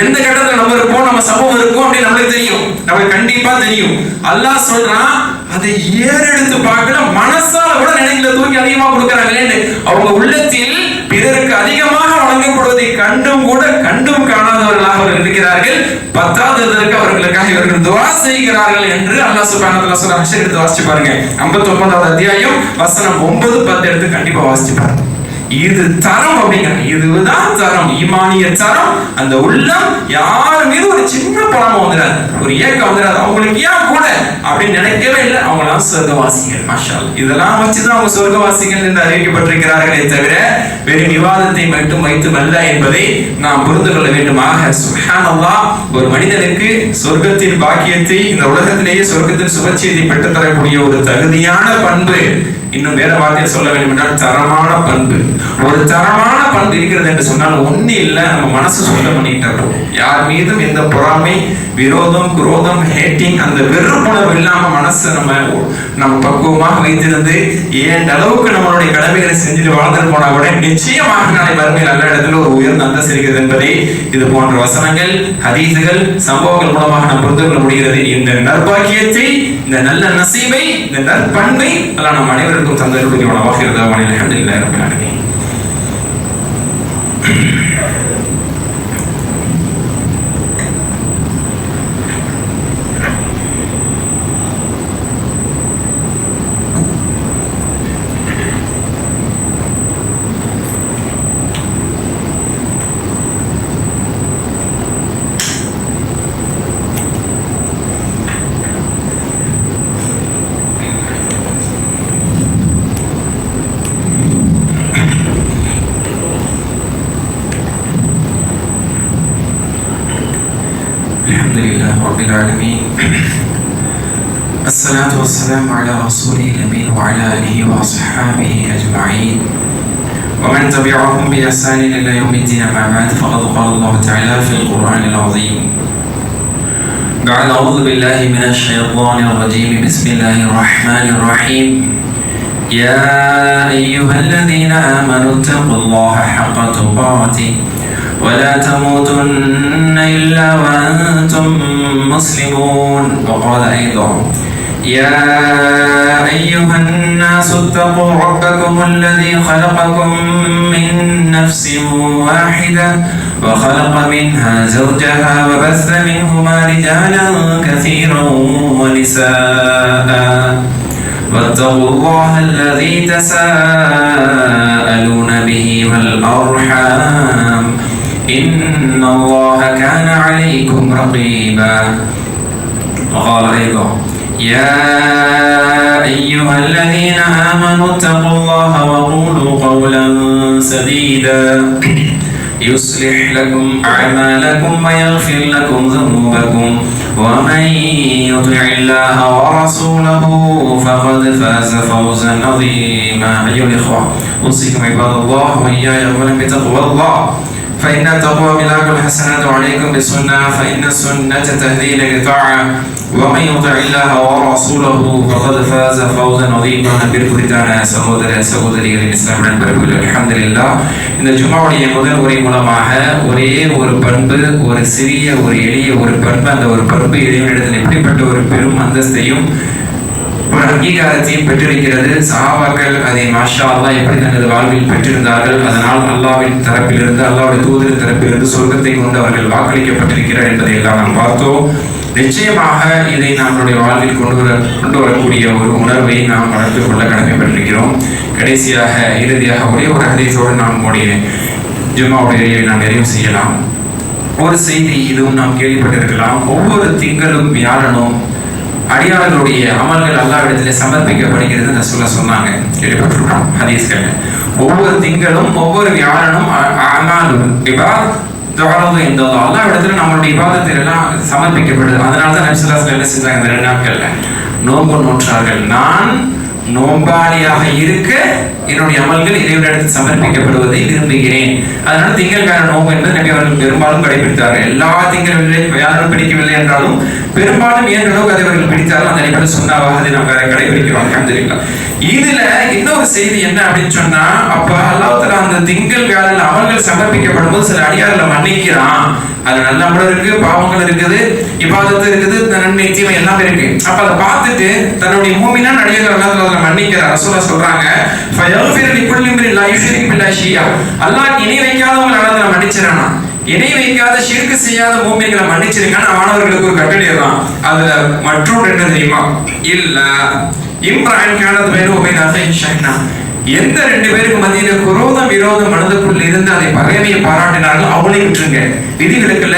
எந்த கட்டத்துல நம்ம இருப்போம், நம்ம சமூகம் இருக்கும் அப்படின்னு நம்மளுக்கு தெரியும், நமக்கு கண்டிப்பா தெரியும். அல்லாஹ் சொல்றான், அதை ஏறெடுத்து பார்க்கல, மனசால கூட நினைக்கல, தூக்கி அதிகமா கொடுக்கறாங்களே. அவங்க உள்ளத்தில் பிறருக்கு அதிகமாக வழங்கப்படுவதை கண்டும் காணாதவர்களாக அவர்கள் இருக்கிறார்கள். பத்தாததற்கு அவர்களுக்காக இவர்கள் துஆ செய்கிறார்கள் என்று அல்லாஹ் சுப்ஹானஹு வ தஆலா சொல்றான். எடுத்து வாசிச்சு பாருங்க. 59வது அத்தியாயம் வசனம் 9-10 எடுத்து கண்டிப்பா வாசிச்சு பாருங்க. இது தரம் அப்படிங்கிறாங்க. இதுதான் தரம், ஈமானிய தரம். அந்த உள்ளம் யார் மீது ஒரு சின்ன பணம் வந்துடாது, ஒரு ஏக்கம் வந்துடாது. அவங்களுக்கு ஏன் கூட அப்படின்னு நினைக்கவே இல்லை. அவங்களாம் சொர்க்கவாசிகள். மாஷா அல்லாஹ். இதெல்லாம் வச்சுதான் அவங்க சொர்க்கவாசிகள் என்று அறிவிக்கப்பட்டிருக்கிறார்களே தவிர வெறும் விவாதத்தை மட்டும் வைத்துமல்ல என்பதை நாம் புரிந்து கொள்ள வேண்டுமாக. சுப்ஹானல்லாஹ். ஒரு மனிதனுக்கு சொர்க்கத்தின் பாக்கியத்தை, இந்த உலகத்திலேயே சொர்க்கத்தின் சுபச்செய்தி பெற்றுத்தரக்கூடிய ஒரு தகுதியான பண்பு, இன்னும் வேற வார்த்தையில் சொல்ல வேண்டும் என்றால் தரமான பண்பு. ஒரு தரமான பண்பு இருக்கிறது என்று சொன்னால் ஒண்ணு இல்ல, நம்ம மனசு சுத்தம் பண்ணிக்கிட்டா போதும். யார் மீதும் எந்த பொறாமை, விரோதம், குரோதம், ஹேட்டிங், அந்த வெறுப்புணர்வு இல்லாம மனசை நம்ம பக்குவமாக வைத்திருந்து ஏன் அளவுக்கு நம்மளுடைய கடமைகளை செஞ்சுட்டு வாழ்ந்துட்டு போனா கூட நிச்சயமாக நாளை மறுமையில் நல்ல இடத்துல ஒரு உயர்ந்த அந்தஸ்து இருக்கிறது என்பதை இது போன்ற வசனங்கள், ஹதீசுகள், சம்பவங்கள் மூலமாக நாம் புரிந்து கொள்ள முடிகிறது. இந்த நற்பாக்கியத்தை, இந்த நல்ல நசீபை, இந்த நற்பண்பை அல்லாஹ் நம் அனைவருக்கும் தந்தருடைய உணவாக இருந்தால் அல்ஹம்துலில்லாஹி ரப்பில் ஆலமீன். لله رب العالمين. الصلاة والسلام على رسوله الأمين وعلى آله وأصحابه أجمعين ومن تبعهم بإحسان إلى يوم الدين. أما بعد فقد قال الله تعالى في القرآن العظيم بعد أعوذ بالله من الشيطان الرجيم بسم الله الرحمن الرحيم. يا أيها الذين آمنوا اتقوا الله حق تقاته ولا تموتن إلا وأنتم مسلمون. وقال أيضا يا أيها الناس اتقوا ربكم الذي خلقكم من نفس واحدة وخلق منها زوجها وبث منهما رجالا كثيرا ونساء واتقوا الله الذي تساءلون به والأرحام إن الله كان عليكم رقيبا. وقال أيضا يا أيها الذين آمنوا اتقوا الله وقولوا قولا سديدا يصلح لكم أعمالكم ويغفر لكم ذنوبكم ومن يطع الله ورسوله فقد فاز فوزا عظيما. أيها الإخوة أوصيكم عباد الله وإياي أولا بتقوى الله فإن التقوى ملاك الحسنات عليكم بالسنة فإن السنة تهدي إلى الطاعة ومن يطع الله ورسوله فقد فاز فوزا عظيما. பிற்குறித்தான சகோதர சகோதரிகளின் இஸ்லாமிய நண்பர்கள் அல்ஹம்துலில்லாஹ், இந்த ஜும்மாவுடைய முதல் உரை மூலமாக ஒரே ஒரு பண்பு, ஒரு சிறிய ஒரு எளிய ஒரு பண்பு, அந்த ஒரு பண்பு இறைவனிடத்தில் எப்படிப்பட்ட ஒரு பெரும் அந்தஸ்தையும் ஒரு அங்கீகாரத்தையும் பெற்றிருக்கிறது. சஹாபாக்கள் அதை மாஷா அல்லாஹ் எப்படி தனது வாழ்வில் பெற்றிருந்தார்கள். அதனால் அல்லாஹ்வின் தரப்பிலிருந்து, அல்லாஹ்வுடைய தூதரின் தரப்பிலிருந்து சொர்க்கத்தை கொண்டு அவர்கள் வாக்களிக்கப்பட்டிருக்கிறார் என்பதை எல்லாம் நாம் பார்த்தோம். நிச்சயமாக இதை நம்முடைய வாழ்வில் கொண்டு வரக்கூடிய ஒரு உணர்வை நாம் வளர்த்துக் கொள்ள கடமைப்பட்டிருக்கிறோம். கடைசியாக இறுதியாக ஒரே ஒரு ஹதீஸோடு நாம் நம்முடைய ஜும்மாவுடைய நாம் நிறைவு செய்யலாம். ஒரு செய்தி இதுவும் நாம் கேள்விப்பட்டிருக்கலாம். ஒவ்வொரு திங்களும் வியாழனும் அடியாளர்களுடைய அமல்கள் அல்லாஹ்விடத்தில் சமர்ப்பிக்கப்படுகிறது சொல்ல சொன்னாங்க, கேள்விப்பட்டிருக்கிறோம் ஹதீஸ்கள். ஒவ்வொரு திங்களும் ஒவ்வொரு வியாழனும் அல்லாஹ்விடத்தில் நம்மளுடைய இபாதத்தில் எல்லாம் சமர்ப்பிக்கப்படுது. அதனால தான் நபி ஸல்லல்லாஹு அலைஹி வஸல்லம் என்ன செஞ்சாங்க, இந்த 2 நாட்கள்ல நோன்பு நோற்றார்கள். நான் நோம்பாளியாக இருக்க என்னுடைய அமல்கள் இறைவனிடத்தில் சமர்ப்பிக்கப்படுவதை விரும்புகிறேன். அதனால திங்கள்கான நோம்பு என்பது நபி அவர்கள் பெரும்பாலும் கடைபிடித்தார்கள். எல்லா திங்களும் யாரும் பிடிக்கவில்லை என்றாலும் பெரும்பாலும் இயன்ற அளவுக்கு அதை அவர்கள் பிடித்தார்கள். அந்த அடிப்படையில் சொன்னாவாக அதை நாம் கடைபிடிக்கிறோம் அல்ஹம்துலில்லாஹ். இதுல இன்னொரு செய்தி என்ன அப்படின்னு சொன்னா, அப்ப அல்லாஹ் தஆலா அந்த திங்கள் வியாழன் அமல்கள் சமர்ப்பிக்கப்படும் போது சில அடியார்களை மன்னிக்கிறான். அதுல நல்ல அமல் இருக்கு, பாவங்கள் இருக்குது, இபாதத்து இருக்குது, நன்மை தீமை எல்லாமே இருக்கு. அப்ப அதை பார்த்துட்டு தன்னுடைய மூமினான அடியார்கள் அல்லாஹ் தஆலா மன்னிக்கிறார். ரசூலுல்லாஹ் சொல்றாங்க ஃபயக்ஃபிரு லிகுல்லி இம்ரின் லா யுஷ்ரிகு பில்லாஹி ஷையா. அல்லாஹ் இணை வைக்காதவங்களை அல்லாஹ் தஆலா மன்னிச்சறானா. இணை வைக்காத ஷிர்க் செய்யாத மூமின்களை மன்னிச்சிருக்கான மாணவர்களுக்கு ஒரு கட்டளை தான். அதுல மற்றொன்று என்ன தெரியுமா, இல்ல இம்ரான் கானத் பைனஹு வபைன அஹீஹி ஷஹ்னா. எந்த 2 பேருக்கு மத்தியில விரோதம் மனதுக்குள் இருந்து அதை பகைமையை பாராட்டினார்களோ அவளை விட்டுருங்க. விதிவிலக்குல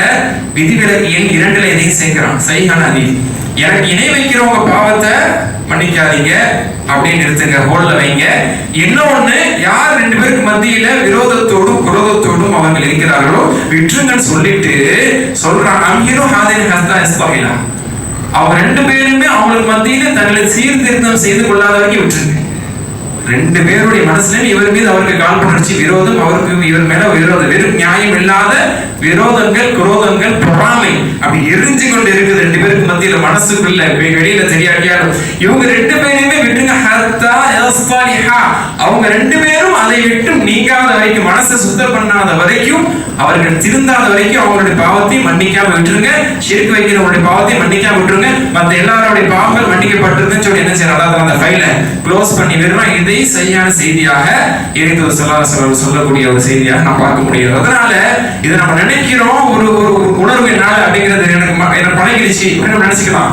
விதிவிலக்கு எண் 2ல எதையும் சேர்க்கிறான் சைஹான ஹதீஸ். எனக்கு இணை வைக்கிறவங்க பாவத்தை மன்னிக்காதீங்க அப்படின்னு நிறுத்துங்க, ஹோல்ல வைங்க. இன்னொன்னு, யார் 2 பேருக்கு மத்தியில விரோதத்தோடும் குரோதத்தோடும் அவர்கள் இருக்கிறார்களோ விட்டுருங்கன்னு சொல்லிட்டு சொல்றான் அம்ஹிரு ஹாதின் ஹஸ்தா இஸ்தாஹிலா. அவங்க 2 பேருமே அவங்களுக்கு மத்தியில தங்களை சீர்திருத்தம் செய்து கொள்ளாத வரைக்கும் விட்டுருங்க. 2 பேருடைய மனசுலயும் இவர் மீது அவருக்கு காழ்ப்புணர்ச்சி, விரோதம், அவருக்கு இவர் மேல விரோதம், வெறும் நியாயம் இல்லாத விரோதங்கள், குரோதங்கள், பொறாமை அப்படி எரிஞ்சு கொண்டு இருக்குது 2 பேருக்கு மத்தியில மனசுக்குள்ள, வெளியில தெரியாட்டியாலும். இவங்க 2 பேருமே விட்டுங்க ஹத்தா யஸ்தாலிஹா. அவங்க 2 பேரும் அதை விட்டு நீங்காத வரைக்கும், மனசை சுத்தம் பண்ணாத வரைக்கும், அவர்கள் திருந்தாத வரைக்கும் அவங்களுடைய பாவத்தையும் மன்னிக்காம விட்டுருங்க. ஷிர்க் வைக்கிறவங்களுடைய பாவத்தையும் மன்னிக்காம விட்டுருங்க. மற்ற எல்லாருடைய பாவங்கள் மன்னிக்கப்பட்டிருக்குன்னு சொல்லி என்ன செய்யறாங்க, அந்த ஃபைலை க்ளோஸ் பண்ணி விடுறோம். இதை சரியான செய்தியாக இறைத்தூதர் ஸல்லல்லாஹு அலைஹி வஸல்லம் சொல்லக்கூடிய ஒரு செய்தியாக நாம் பார்க்க முடியாது. அதனால இதை நம்ம நினைக்கிறோம் ஒரு உணர்வு என்னால அப்படிங்கிறது எனக்கு பழகிடுச்சு அப்படின்னு நினைச்சுக்கலாம்.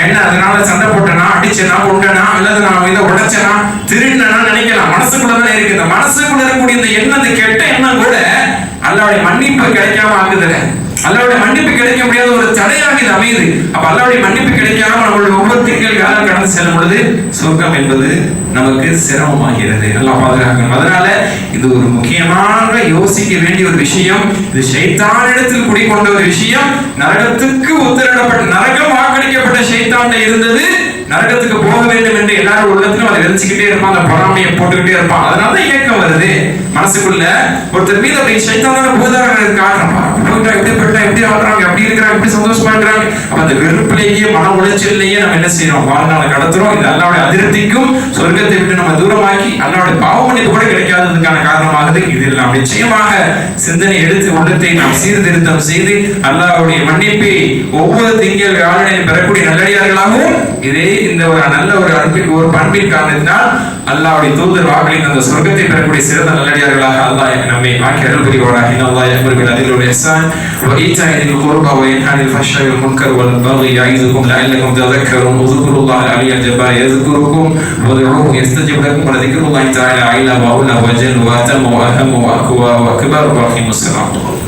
என்ன அதனால சண்டை போட்டனா, அடிச்சனா, கொண்டனா, அல்லது நான் இதை உடைச்சனா, திருடினா நினைக்கலாம். மனசுக்குள்ளதான் இருக்கு. இந்த மனசுக்குள்ள இருக்கக்கூடிய இந்த எண்ணம், இந்த கெட்ட எண்ணம் கூட அல்லாஹ்வுடைய மன்னிப்பு கிடைக்காம ஆகுதுல. அல்லாஹ்வுடைய மன்னிப்பு கிடைக்க முடியாத ஒரு தடையாக இது அமையுது. அப்ப அல்லாஹ்வுடைய மன்னிப்பு கிடைக்காம நம்மளுடைய ஒவ்வொரு திங்கள் காலம் கடந்து செல்லும் பொழுது சொர்க்கம் என்பது நமக்கு சிரமமாகிறது. அல்லாஹ் பாதுகாக்கணும். அதனால இது ஒரு முக்கியமாக யோசிக்க வேண்டிய ஒரு விஷயம். இது ஷைத்தானிடத்தில் குடிக்கொண்ட ஒரு விஷயம். நரகத்துக்கு உத்தரவிடப்பட்ட, நரகம் வாக்களிக்கப்பட்ட ஷைத்தான் இருந்தது. நரகத்துக்கு போக வேண்டும் என்று எல்லாரும் உள்ளத்திலும் அதை விதைச்சுக்கிட்டே இருப்பான், அந்த பொறாமையை போட்டுக்கிட்டே இருப்பான். அதனாலதான் இயக்கம் வருது மனசுக்குள்ள. ஒருத்தர் மீது அப்படி ஷைத்தானான பூதாரங்கள் காட்டுறான், எப்படி ஆடுறாங்க, அப்படி இருக்கிறாங்க, எப்படி சந்தோஷமா இருக்கிறாங்க. அப்ப அந்த வெறுப்பிலேயே மன உளைச்சல்லையே நம்ம என்ன செய்யறோம், வாழ்நாளை கடத்துறோம். இது அல்லாஹ்வுடைய அதிருப்திக்கும் சொர்க்கத்தை விட்டு நம்ம தூரமாக்கி அல்லாஹ்வுடைய பாவ மன்னிப்பு கூட கிடைக்காததுக்கான காரணமாகுது. இதில் நாம் நிச்சயமாக சிந்தனை எடுத்து உள்ளத்தை நாம் சீர்திருத்தம் செய்து அல்லாஹ்வுடைய மன்னிப்பை ஒவ்வொரு திங்கள் வியாழனையும் பெறக்கூடிய நல்லடியார்களாகவும் இதே இந்த ஒரு நல்ல ஒரு அன்பின் ஒரு பண்பின் காரணத்தினால் அல்லாஹ்வுடைய தூதர் வாக்களின் அந்த சொர்க்கத்தை பெறக்கூடிய சிறந்த நல்லடியார்களாக அல்லாஹ் நம்மை ஆக்கி அருள் புரிவாராக. இன்னல்லாஹ் யஅமுரு பில் அத்லி வல் இஹ்சான் வ ஈதாஇ தில் குர்பா வ யன்ஹா அனில் ஃபஹ்ஷாஇ வல் முன்கர் வல் பகி யஇதுக்கும் லஅல்லக்கும் தذكرون உذ்குருல்லாஹ அல்-அலிய்யல் ஜப்பார் யذ்குருக்கும் வதுஊஹு யஸ்தஜிப் லக்கும் வ ذிக்ருல்லாஹி தஆலா அலா வ அலா வ ஜல் வ அத்தம் வ அஹம் வ அக்பர் வ அகீமுஸ் ஸலாத்.